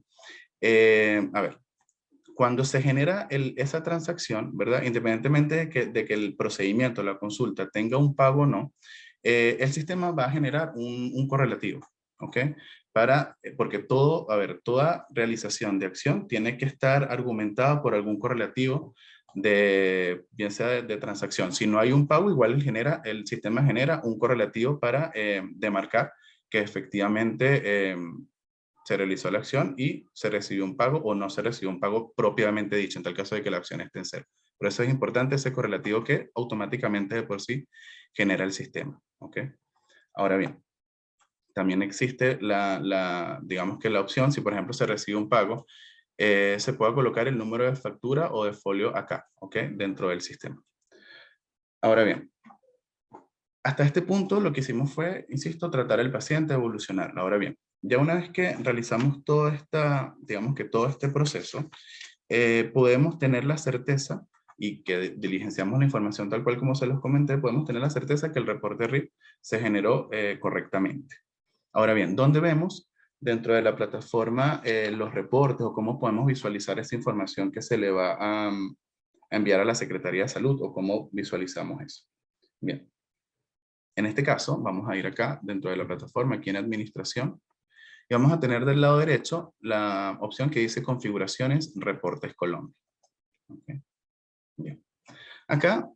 a ver, cuando se genera esa transacción, ¿verdad? Independientemente de que el procedimiento, la consulta, tenga un pago o no, el sistema va a generar un correlativo, ¿ok? Porque toda realización de acción tiene que estar argumentada por algún correlativo bien sea de transacción. Si no hay un pago, igual el sistema genera un correlativo para demarcar que efectivamente se realizó la acción y se recibió un pago o no se recibió un pago propiamente dicho, en tal caso de que la acción esté en cero. Por eso es importante ese correlativo que automáticamente de por sí genera el sistema. ¿Ok? Ahora bien, también existe digamos que la opción, si por ejemplo se recibe un pago, se puede colocar el número de factura o de folio acá, ¿ok? Dentro del sistema. Ahora bien, hasta este punto lo que hicimos fue, insisto, tratar al paciente, evolucionarlo. Ahora bien, ya una vez que realizamos digamos que todo este proceso, podemos tener la certeza y que diligenciamos la información tal cual como se los comenté, podemos tener la certeza que el reporte RIP se generó correctamente. Ahora bien, ¿dónde vemos dentro de la plataforma los reportes o cómo podemos visualizar esa información que se le va a enviar a la Secretaría de Salud o cómo visualizamos eso? Bien. En este caso, vamos a ir acá dentro de la plataforma, aquí en Administración, y vamos a tener del lado derecho la opción que dice Configuraciones, Reportes Colombia. Okay. Bien. Acá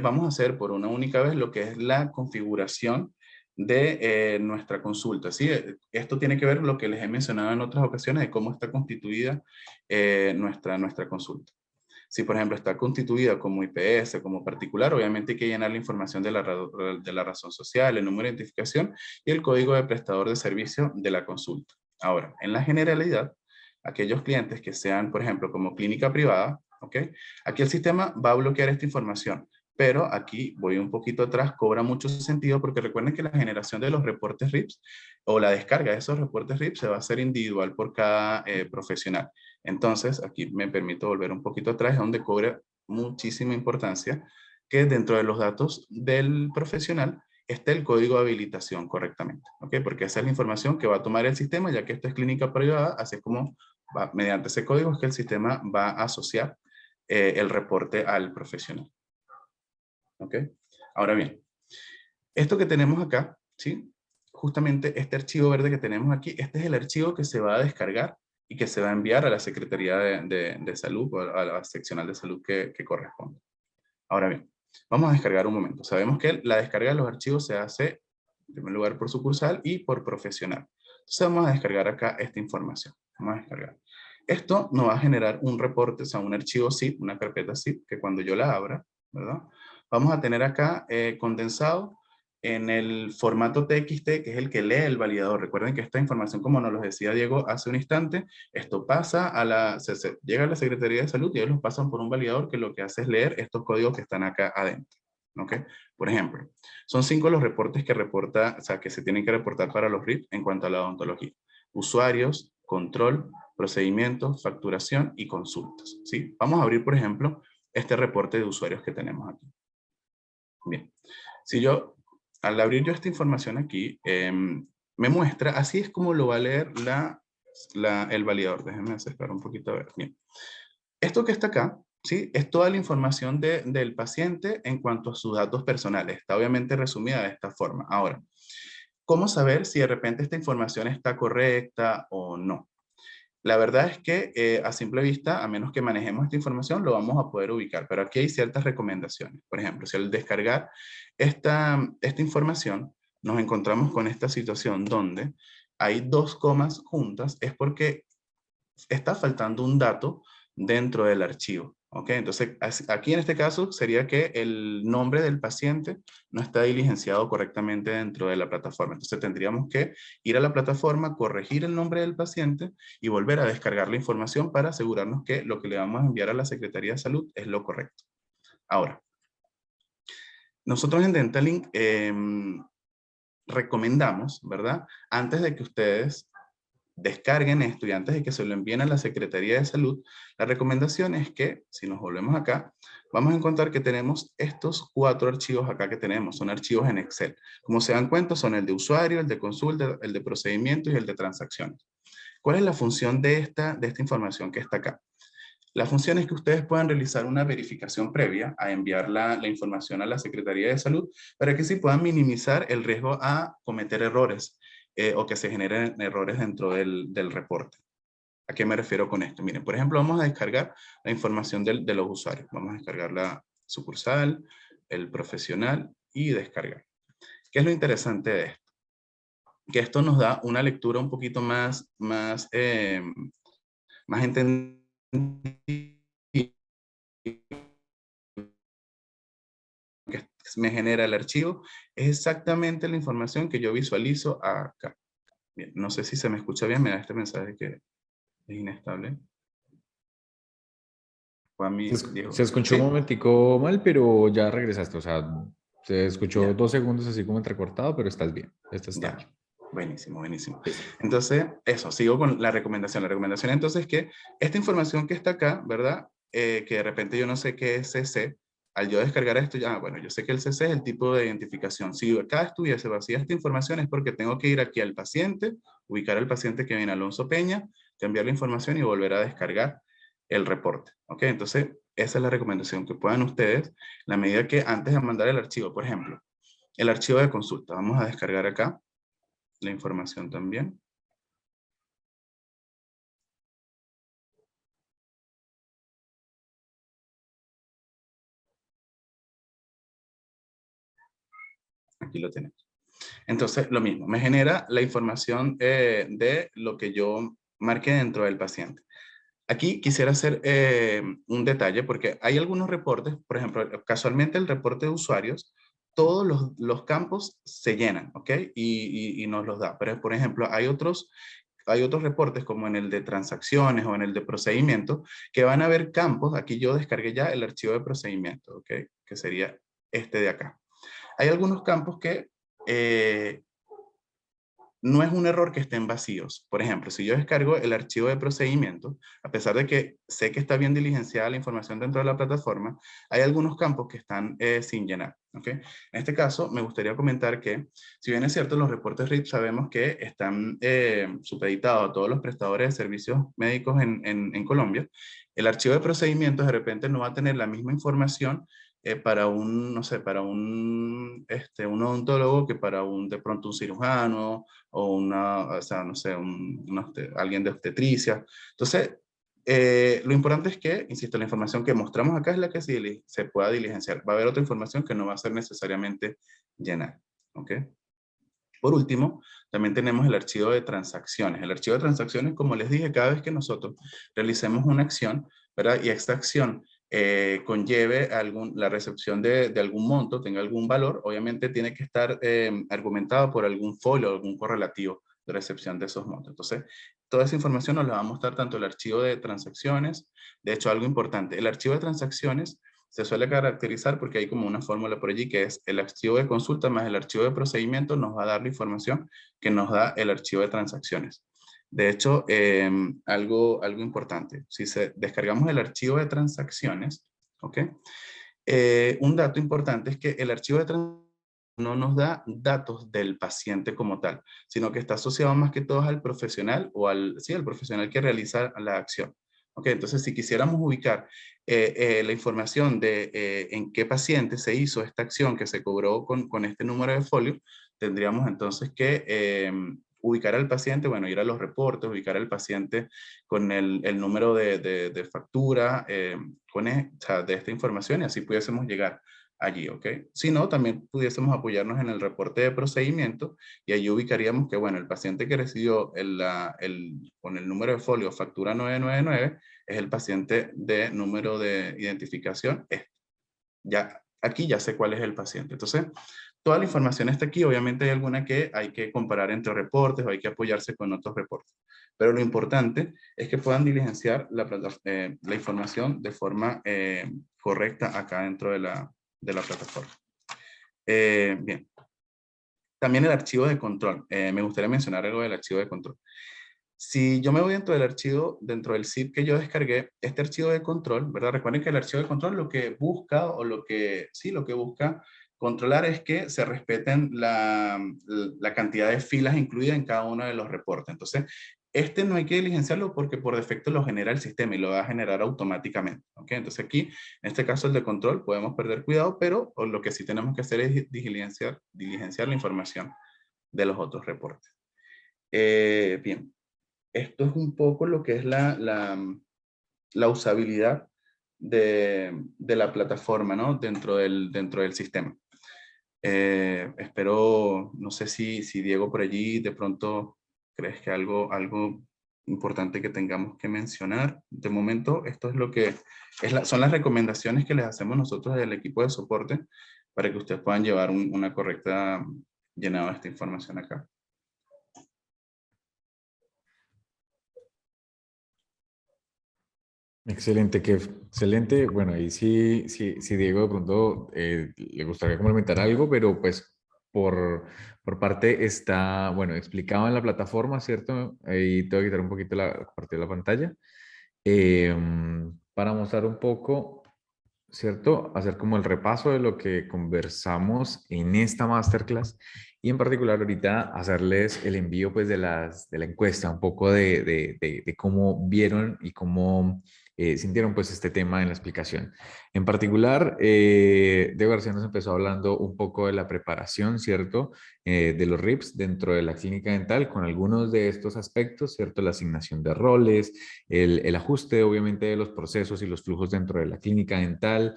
vamos a hacer por una única vez lo que es la configuración de nuestra consulta. ¿Sí? Esto tiene que ver con lo que les he mencionado en otras ocasiones de cómo está constituida nuestra consulta. Si, por ejemplo, está constituida como IPS, como particular, obviamente hay que llenar la información de la razón social, el número de identificación y el código de prestador de servicio de la consulta. Ahora, en la generalidad, aquellos clientes que sean, por ejemplo, como clínica privada, ¿ok? Aquí el sistema va a bloquear esta información, pero aquí voy un poquito atrás, cobra mucho sentido porque recuerden que la generación de los reportes RIPS o la descarga de esos reportes RIPS se va a hacer individual por cada profesional. Entonces, aquí me permito volver un poquito atrás, donde cobra muchísima importancia que dentro de los datos del profesional esté el código de habilitación correctamente, ¿ok? Porque esa es la información que va a tomar el sistema, ya que esto es clínica privada, así es como mediante ese código es que el sistema va a asociar el reporte al profesional. ¿Ok? Ahora bien, esto que tenemos acá, ¿sí? Justamente este archivo verde que tenemos aquí, este es el archivo que se va a descargar y que se va a enviar a la Secretaría de Salud o a la seccional de salud que corresponde. Ahora bien, vamos a descargar un momento. Sabemos que la descarga de los archivos se hace en primer lugar por sucursal y por profesional. Entonces vamos a descargar acá esta información. Vamos a descargar. Esto nos va a generar un reporte, o sea, un archivo zip, una carpeta zip, que cuando yo la abra, ¿verdad? Vamos a tener acá condensado en el formato TXT, que es el que lee el validador. Recuerden que esta información, como nos lo decía Diego hace un instante, esto pasa llega a la Secretaría de Salud y ellos los pasan por un validador que lo que hace es leer estos códigos que están acá adentro. ¿Ok? Por ejemplo, son 5 los reportes que se tienen que reportar para los RIP en cuanto a la odontología. Usuarios, control, procedimientos, facturación y consultas. ¿Sí? Vamos a abrir, por ejemplo, este reporte de usuarios que tenemos aquí. Bien, al abrir yo esta información aquí, me muestra, así es como lo va a leer el validador. Déjenme acercar un poquito a ver. Bien. Esto que está acá, ¿sí? Es toda la información del paciente en cuanto a sus datos personales. Está obviamente resumida de esta forma. Ahora, ¿cómo saber si de repente esta información está correcta o no? La verdad es que a simple vista, a menos que manejemos esta información, lo vamos a poder ubicar, pero aquí hay ciertas recomendaciones. Por ejemplo, si al descargar esta información, nos encontramos con esta situación donde hay 2 comas juntas, es porque está faltando un dato dentro del archivo. ¿Ok? Entonces, aquí en este caso sería que el nombre del paciente no está diligenciado correctamente dentro de la plataforma. Entonces, tendríamos que ir a la plataforma, corregir el nombre del paciente y volver a descargar la información para asegurarnos que lo que le vamos a enviar a la Secretaría de Salud es lo correcto. Ahora, nosotros en Dentalink recomendamos, ¿verdad? Antes de que ustedes descarguen esto y antes de que se lo envíen a la Secretaría de Salud, la recomendación es que, si nos volvemos acá, vamos a encontrar que tenemos estos 4 archivos acá que tenemos, son archivos en Excel. Como se dan cuenta, son el de usuario, el de consulta, el de procedimientos y el de transacciones. ¿Cuál es la función de esta información que está acá? La función es que ustedes puedan realizar una verificación previa a enviar la información a la Secretaría de Salud para que sí puedan minimizar el riesgo a cometer errores o que se generen errores dentro del reporte. ¿A qué me refiero con esto? Miren, por ejemplo, vamos a descargar la información de los usuarios. Vamos a descargar la sucursal, el profesional y descargar. ¿Qué es lo interesante de esto? Que esto nos da una lectura un poquito más entendida que me genera el archivo, es exactamente la información que yo visualizo acá. Bien, no sé si se me escucha bien, me da este mensaje que es inestable. Juanmi, Diego. Se escuchó ¿Sí? un momentico mal, pero ya regresaste. O sea, se escuchó Ya, 2 segundos así como entrecortado, pero estás bien. Esto está ya. bien. Buenísimo, buenísimo. Listo. Entonces, eso, sigo con la recomendación. La recomendación entonces es que esta información que está acá, ¿verdad? Que de repente yo no sé qué es CC, al yo descargar esto, ya, bueno, yo sé que el CC es el tipo de identificación. Si acá estuviese vacía esta información es porque tengo que ir aquí al paciente, ubicar al paciente que viene Alonso Peña, cambiar la información y volver a descargar el reporte. ¿Ok? Entonces, esa es la recomendación, que puedan ustedes, la medida que antes de mandar el archivo, por ejemplo, el archivo de consulta, vamos a descargar acá la información también. Aquí lo tenemos. Entonces, lo mismo, me genera la información de lo que yo marqué dentro del paciente. Aquí quisiera hacer un detalle porque hay algunos reportes, por ejemplo, casualmente el reporte de usuarios, todos los campos se llenan, ¿ok? Y nos los da. Pero, por ejemplo, hay otros reportes como en el de transacciones o en el de procedimiento que van a haber campos. Aquí yo descargué ya el archivo de procedimiento, ¿ok? Que sería este de acá. Hay algunos campos que no es un error que estén vacíos. Por ejemplo, si yo descargo el archivo de procedimiento, a pesar de que sé que está bien diligenciada la información dentro de la plataforma, hay algunos campos que están sin llenar. ¿Okay? En este caso, me gustaría comentar que, si bien es cierto, los reportes RIP sabemos que están supeditados a todos los prestadores de servicios médicos en Colombia, el archivo de procedimientos de repente no va a tener la misma información para un, no sé, para un odontólogo que para de pronto un cirujano o o sea, no sé, alguien de obstetricia. Entonces, lo importante es que, insisto, la información que mostramos acá es la que se pueda diligenciar. Va a haber otra información que no va a ser necesariamente llenar. ¿Ok? Por último, también tenemos el archivo de transacciones. El archivo de transacciones, como les dije, cada vez que nosotros realicemos una acción, ¿verdad? Y esta acción conlleve la recepción de algún monto, tenga algún valor, obviamente tiene que estar argumentado por algún folio, algún correlativo de recepción de esos montos. Entonces, toda esa información nos la va a mostrar tanto el archivo de transacciones. De hecho, algo importante, el archivo de transacciones se suele caracterizar porque hay como una fórmula por allí que es el archivo de consulta más el archivo de procedimiento nos va a dar la información que nos da el archivo de transacciones. De hecho, algo importante, si descargamos el archivo de transacciones, ¿ok? Un dato importante es que el archivo de transacciones no nos da datos del paciente como tal, sino que está asociado más que todo al profesional o al profesional que realiza la acción. Ok, entonces si quisiéramos ubicar la información de en qué paciente se hizo esta acción que se cobró con este número de folio, tendríamos entonces que ubicar al paciente, bueno, ir a los reportes, ubicar al paciente con el número de factura, o sea, de esta información y así pudiésemos llegar allí, ¿ok? Si no, también pudiésemos apoyarnos en el reporte de procedimiento y allí ubicaríamos que, bueno, el paciente que recibió con el número de folio factura 999 es el paciente de número de identificación. Aquí ya sé cuál es el paciente. Entonces, toda la información está aquí. Obviamente hay alguna que hay que comparar entre reportes o hay que apoyarse con otros reportes. Pero lo importante es que puedan diligenciar la información de forma correcta acá dentro de la plataforma. Bien. También el archivo de control. Me gustaría mencionar algo del archivo de control. Si yo me voy dentro del archivo, dentro del zip que yo descargué, este archivo de control, ¿verdad? Recuerden que el archivo de control lo que busca, o lo que busca controlar es que se respeten la cantidad de filas incluida en cada uno de los reportes. Entonces, este no hay que diligenciarlo porque por defecto lo genera el sistema y lo va a generar automáticamente. ¿Ok? Entonces aquí, en este caso el de control, podemos perder cuidado, pero lo que sí tenemos que hacer es diligenciar la información de los otros reportes. Bien. Esto es un poco lo que es la usabilidad de la plataforma, ¿no? Dentro del sistema. Espero, no sé si Diego por allí de pronto crees que algo importante que tengamos que mencionar. De momento, esto es lo que son las recomendaciones que les hacemos nosotros del equipo de soporte para que ustedes puedan llevar una correcta llenado de esta información acá. Excelente, Kev. Excelente. Bueno, ahí sí, Diego de pronto le gustaría complementar algo, pero pues por parte está, bueno, explicado en la plataforma, ¿cierto? Ahí te voy a quitar un poquito la parte de la pantalla eh, para mostrar un poco, ¿cierto? Hacer como el repaso de lo que conversamos en esta masterclass y en particular ahorita hacerles el envío pues de la encuesta, un poco de cómo vieron y cómo sintieron pues este tema en la explicación. En particular, Diego García nos empezó hablando un poco de la preparación, ¿cierto? De los RIPS dentro de la clínica dental con algunos de estos aspectos, ¿cierto? La asignación de roles, el ajuste obviamente de los procesos y los flujos dentro de la clínica dental,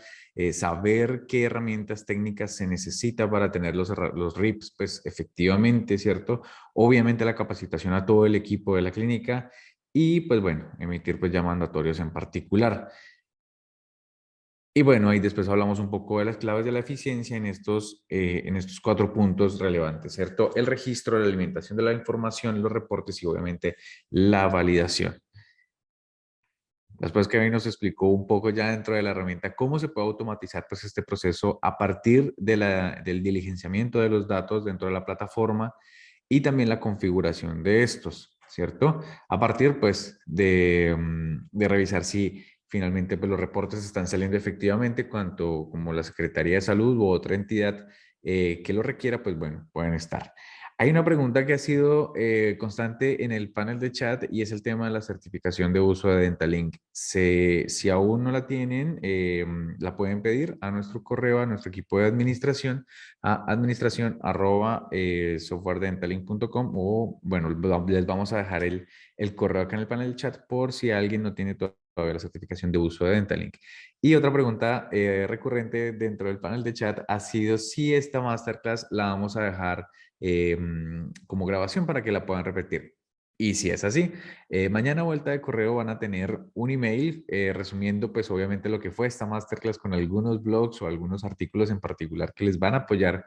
saber qué herramientas técnicas se necesita para tener los RIPS, pues efectivamente, ¿cierto? Obviamente la capacitación a todo el equipo de la clínica y pues bueno, emitir pues ya mandatorios en particular. Y bueno, ahí después hablamos un poco de las claves de la eficiencia en estos 4 puntos relevantes, ¿cierto? El registro, la alimentación de la información, los reportes y obviamente la validación. Después Kevin nos explicó un poco ya dentro de la herramienta cómo se puede automatizar pues, este proceso a partir del diligenciamiento de los datos dentro de la plataforma y también la configuración de estos, ¿cierto? A partir pues de revisar si finalmente pues, los reportes están saliendo efectivamente, cuanto como la Secretaría de Salud u otra entidad que lo requiera, pues bueno, pueden estar. Hay una pregunta que ha sido constante en el panel de chat y es el tema de la certificación de uso de Dentalink. Si aún no la tienen, la pueden pedir a nuestro correo, a nuestro equipo de administración, a administración@softwaredentalink.com o bueno, les vamos a dejar el correo acá en el panel de chat por si alguien no tiene todavía la certificación de uso de Dentalink. Y otra pregunta recurrente dentro del panel de chat ha sido si esta masterclass la vamos a dejar como grabación para que la puedan repetir. Y si es así, mañana a vuelta de correo van a tener un email resumiendo pues obviamente lo que fue esta masterclass con algunos blogs o algunos artículos en particular que les van a apoyar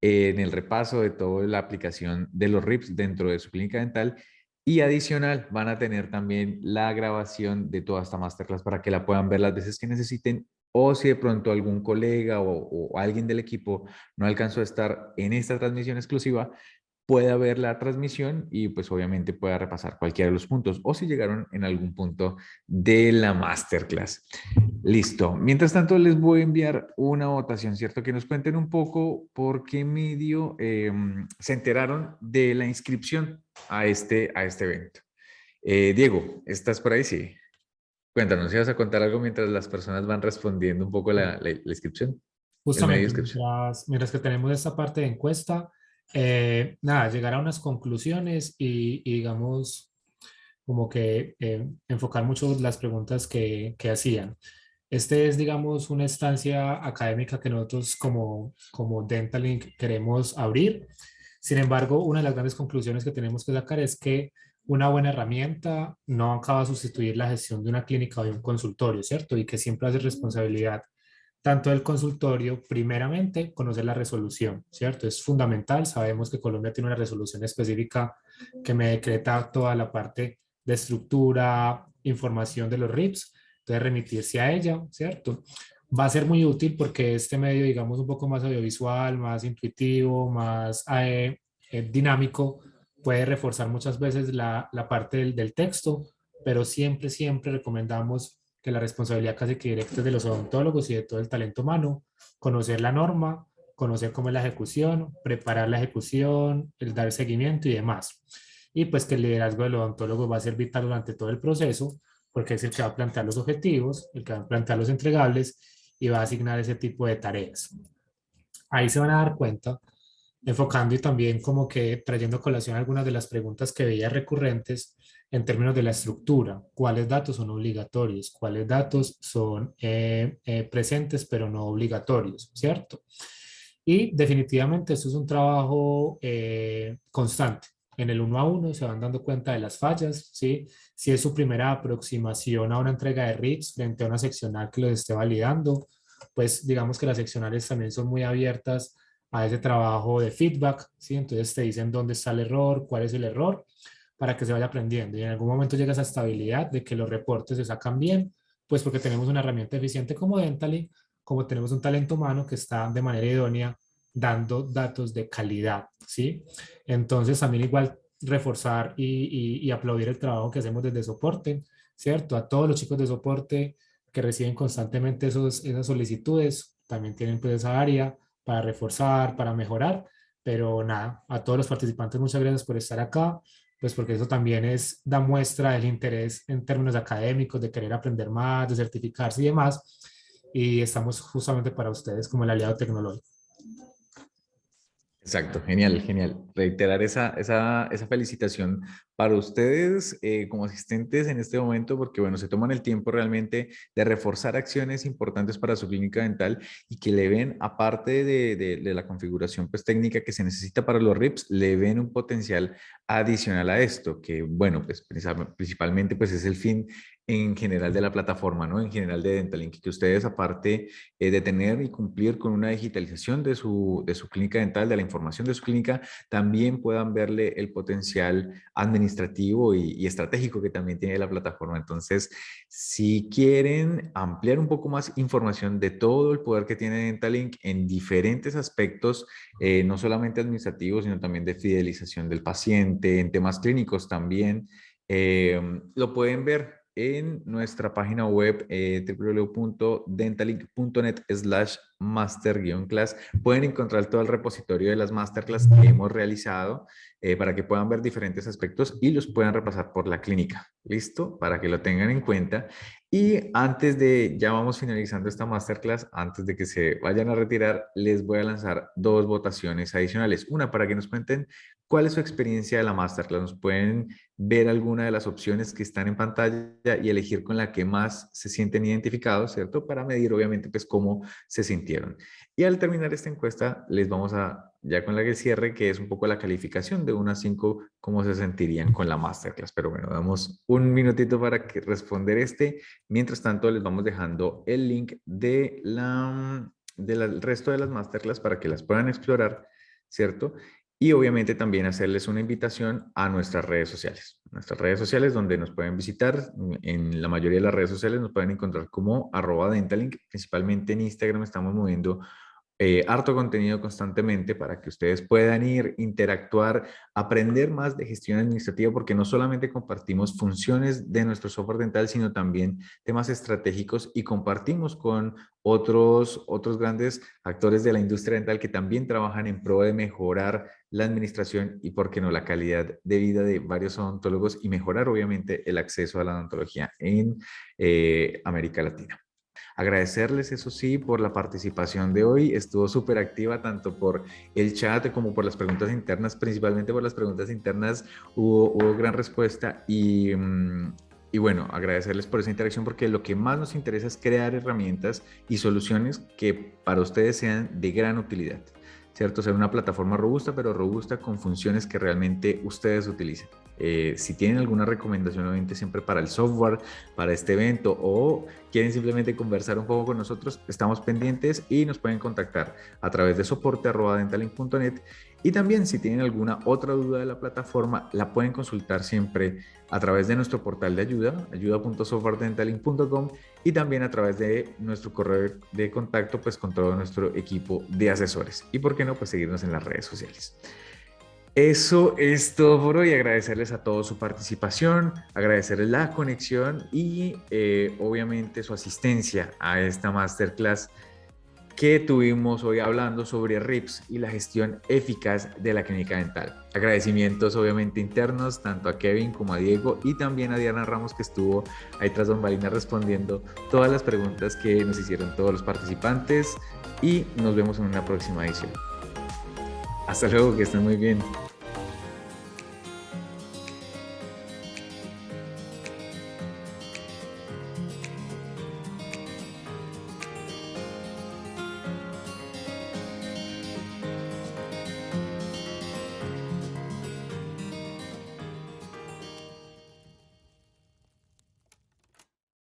en el repaso de toda la aplicación de los RIPS dentro de su clínica dental. Y adicional, van a tener también la grabación de toda esta masterclass para que la puedan ver las veces que necesiten o si de pronto algún colega o alguien del equipo no alcanzó a estar en esta transmisión exclusiva, pueda ver la transmisión y pues obviamente pueda repasar cualquiera de los puntos o si llegaron en algún punto de la masterclass. Listo. Mientras tanto, les voy a enviar una votación, ¿cierto? Que nos cuenten un poco por qué medio se enteraron de la inscripción a este evento. Diego, ¿estás por ahí? Sí. Cuéntanos, si vas a contar algo mientras las personas van respondiendo un poco la inscripción, el medio de Justamente, inscripción. mientras que tenemos esta parte de encuesta, nada, llegar a unas conclusiones y digamos, como que enfocar mucho las preguntas que hacían. Este es, digamos, una estancia académica que nosotros como Dentalink queremos abrir. Sin embargo, una de las grandes conclusiones que tenemos que sacar es que una buena herramienta no acaba de sustituir la gestión de una clínica o de un consultorio, ¿cierto? Y que siempre hace responsabilidad tanto del consultorio, primeramente, conocer la resolución, ¿cierto? Es fundamental. Sabemos que Colombia tiene una resolución específica que me decreta toda la parte de estructura, información de los RIPS, entonces remitirse a ella, ¿cierto? Va a ser muy útil porque este medio, digamos, un poco más audiovisual, más intuitivo, más dinámico, puede reforzar muchas veces la parte del texto, pero siempre, siempre recomendamos que la responsabilidad casi que directa es de los odontólogos y de todo el talento humano, conocer la norma, conocer cómo es la ejecución, preparar la ejecución, el dar seguimiento y demás. Y pues que el liderazgo del odontólogo va a ser vital durante todo el proceso, porque es el que va a plantear los objetivos, el que va a plantear los entregables y va a asignar ese tipo de tareas. Ahí se van a dar cuenta, enfocando y también como que trayendo a colación algunas de las preguntas que veía recurrentes en términos de la estructura, cuáles datos son obligatorios, cuáles datos son presentes pero no obligatorios, ¿cierto? Y definitivamente esto es un trabajo constante. En el uno a uno se van dando cuenta de las fallas, ¿sí? Si es su primera aproximación a una entrega de RITs frente a una seccional que los esté validando, pues digamos que las seccionales también son muy abiertas a ese trabajo de feedback, ¿sí? Entonces te dicen dónde está el error, cuál es el error, para que se vaya aprendiendo. Y en algún momento llega esa estabilidad de que los reportes se sacan bien, pues porque tenemos una herramienta eficiente como Dentally, como tenemos un talento humano que está de manera idónea dando datos de calidad, ¿sí? Entonces también igual reforzar y aplaudir el trabajo que hacemos desde soporte, ¿cierto? A todos los chicos de soporte que reciben constantemente esas solicitudes, también tienen pues esa área para reforzar, para mejorar, pero nada, a todos los participantes muchas gracias por estar acá, pues porque eso también da muestra del interés en términos académicos, de querer aprender más, de certificarse y demás, y estamos justamente para ustedes como el aliado tecnológico. Exacto, genial, genial. Reiterar esa felicitación para ustedes como asistentes en este momento, porque bueno, se toman el tiempo realmente de reforzar acciones importantes para su clínica dental y que le ven, aparte de la configuración pues técnica que se necesita para los RIPS, le ven un potencial adicional a esto, que bueno, pues principalmente pues es el fin en general de la plataforma, ¿no? En general de Dentalink, que ustedes aparte de tener y cumplir con una digitalización de su clínica dental, de la información de su clínica, también puedan verle el potencial administrativo y estratégico que también tiene la plataforma. Entonces, si quieren ampliar un poco más información de todo el poder que tiene Dentalink en diferentes aspectos, no solamente administrativos, sino también de fidelización del paciente, en temas clínicos también, lo pueden ver en nuestra página web www.dentalink.net/master-class. Pueden encontrar todo el repositorio de las masterclass que hemos realizado para que puedan ver diferentes aspectos y los puedan repasar por la clínica. ¿Listo? Para que lo tengan en cuenta. Y antes de, ya vamos finalizando esta masterclass, antes de que se vayan a retirar, les voy a lanzar dos votaciones adicionales. Una para que nos cuenten cuál es su experiencia de la masterclass. Nos pueden ver alguna de las opciones que están en pantalla y elegir con la que más se sienten identificados, ¿cierto? Para medir, obviamente, pues cómo se sintieron. Y al terminar esta encuesta, les vamos a, ya con la que cierre, que es un poco la calificación de 1 a 5, cómo se sentirían con la masterclass. Pero bueno, damos un minutito para que responder este. Mientras tanto, les vamos dejando el link del resto de las masterclass para que las puedan explorar, ¿cierto? Y obviamente también hacerles una invitación a nuestras redes sociales. Nuestras redes sociales donde nos pueden visitar. En la mayoría de las redes sociales nos pueden encontrar como @dentalink. Principalmente en Instagram estamos moviendo harto contenido constantemente para que ustedes puedan ir, interactuar, aprender más de gestión administrativa, porque no solamente compartimos funciones de nuestro software dental, sino también temas estratégicos y compartimos con otros grandes actores de la industria dental que también trabajan en pro de mejorar la administración y, por qué no, la calidad de vida de varios odontólogos y mejorar, obviamente, el acceso a la odontología en América Latina. Agradecerles, eso sí, por la participación de hoy. Estuvo súper activa tanto por el chat como por las preguntas internas, principalmente por las preguntas internas hubo gran respuesta y bueno, agradecerles por esa interacción porque lo que más nos interesa es crear herramientas y soluciones que para ustedes sean de gran utilidad. ¿cierto? Ser una plataforma robusta, pero robusta con funciones que realmente ustedes utilicen. Si tienen alguna recomendación, obviamente siempre para el software, para este evento, o quieren simplemente conversar un poco con nosotros, estamos pendientes y nos pueden contactar a través de soporte@dentalink.net. Y también si tienen alguna otra duda de la plataforma, la pueden consultar siempre a través de nuestro portal de ayuda, ayuda.softwaredentalink.com, y también a través de nuestro correo de contacto, pues con todo nuestro equipo de asesores. Y por qué no, pues seguirnos en las redes sociales. Eso es todo por hoy. Agradecerles a todos su participación, agradecerles la conexión y obviamente su asistencia a esta masterclass que tuvimos hoy hablando sobre RIPS y la gestión eficaz de la clínica dental. Agradecimientos obviamente internos tanto a Kevin como a Diego y también a Diana Ramos, que estuvo ahí tras bambalinas respondiendo todas las preguntas que nos hicieron todos los participantes, y nos vemos en una próxima edición. Hasta luego, que estén muy bien.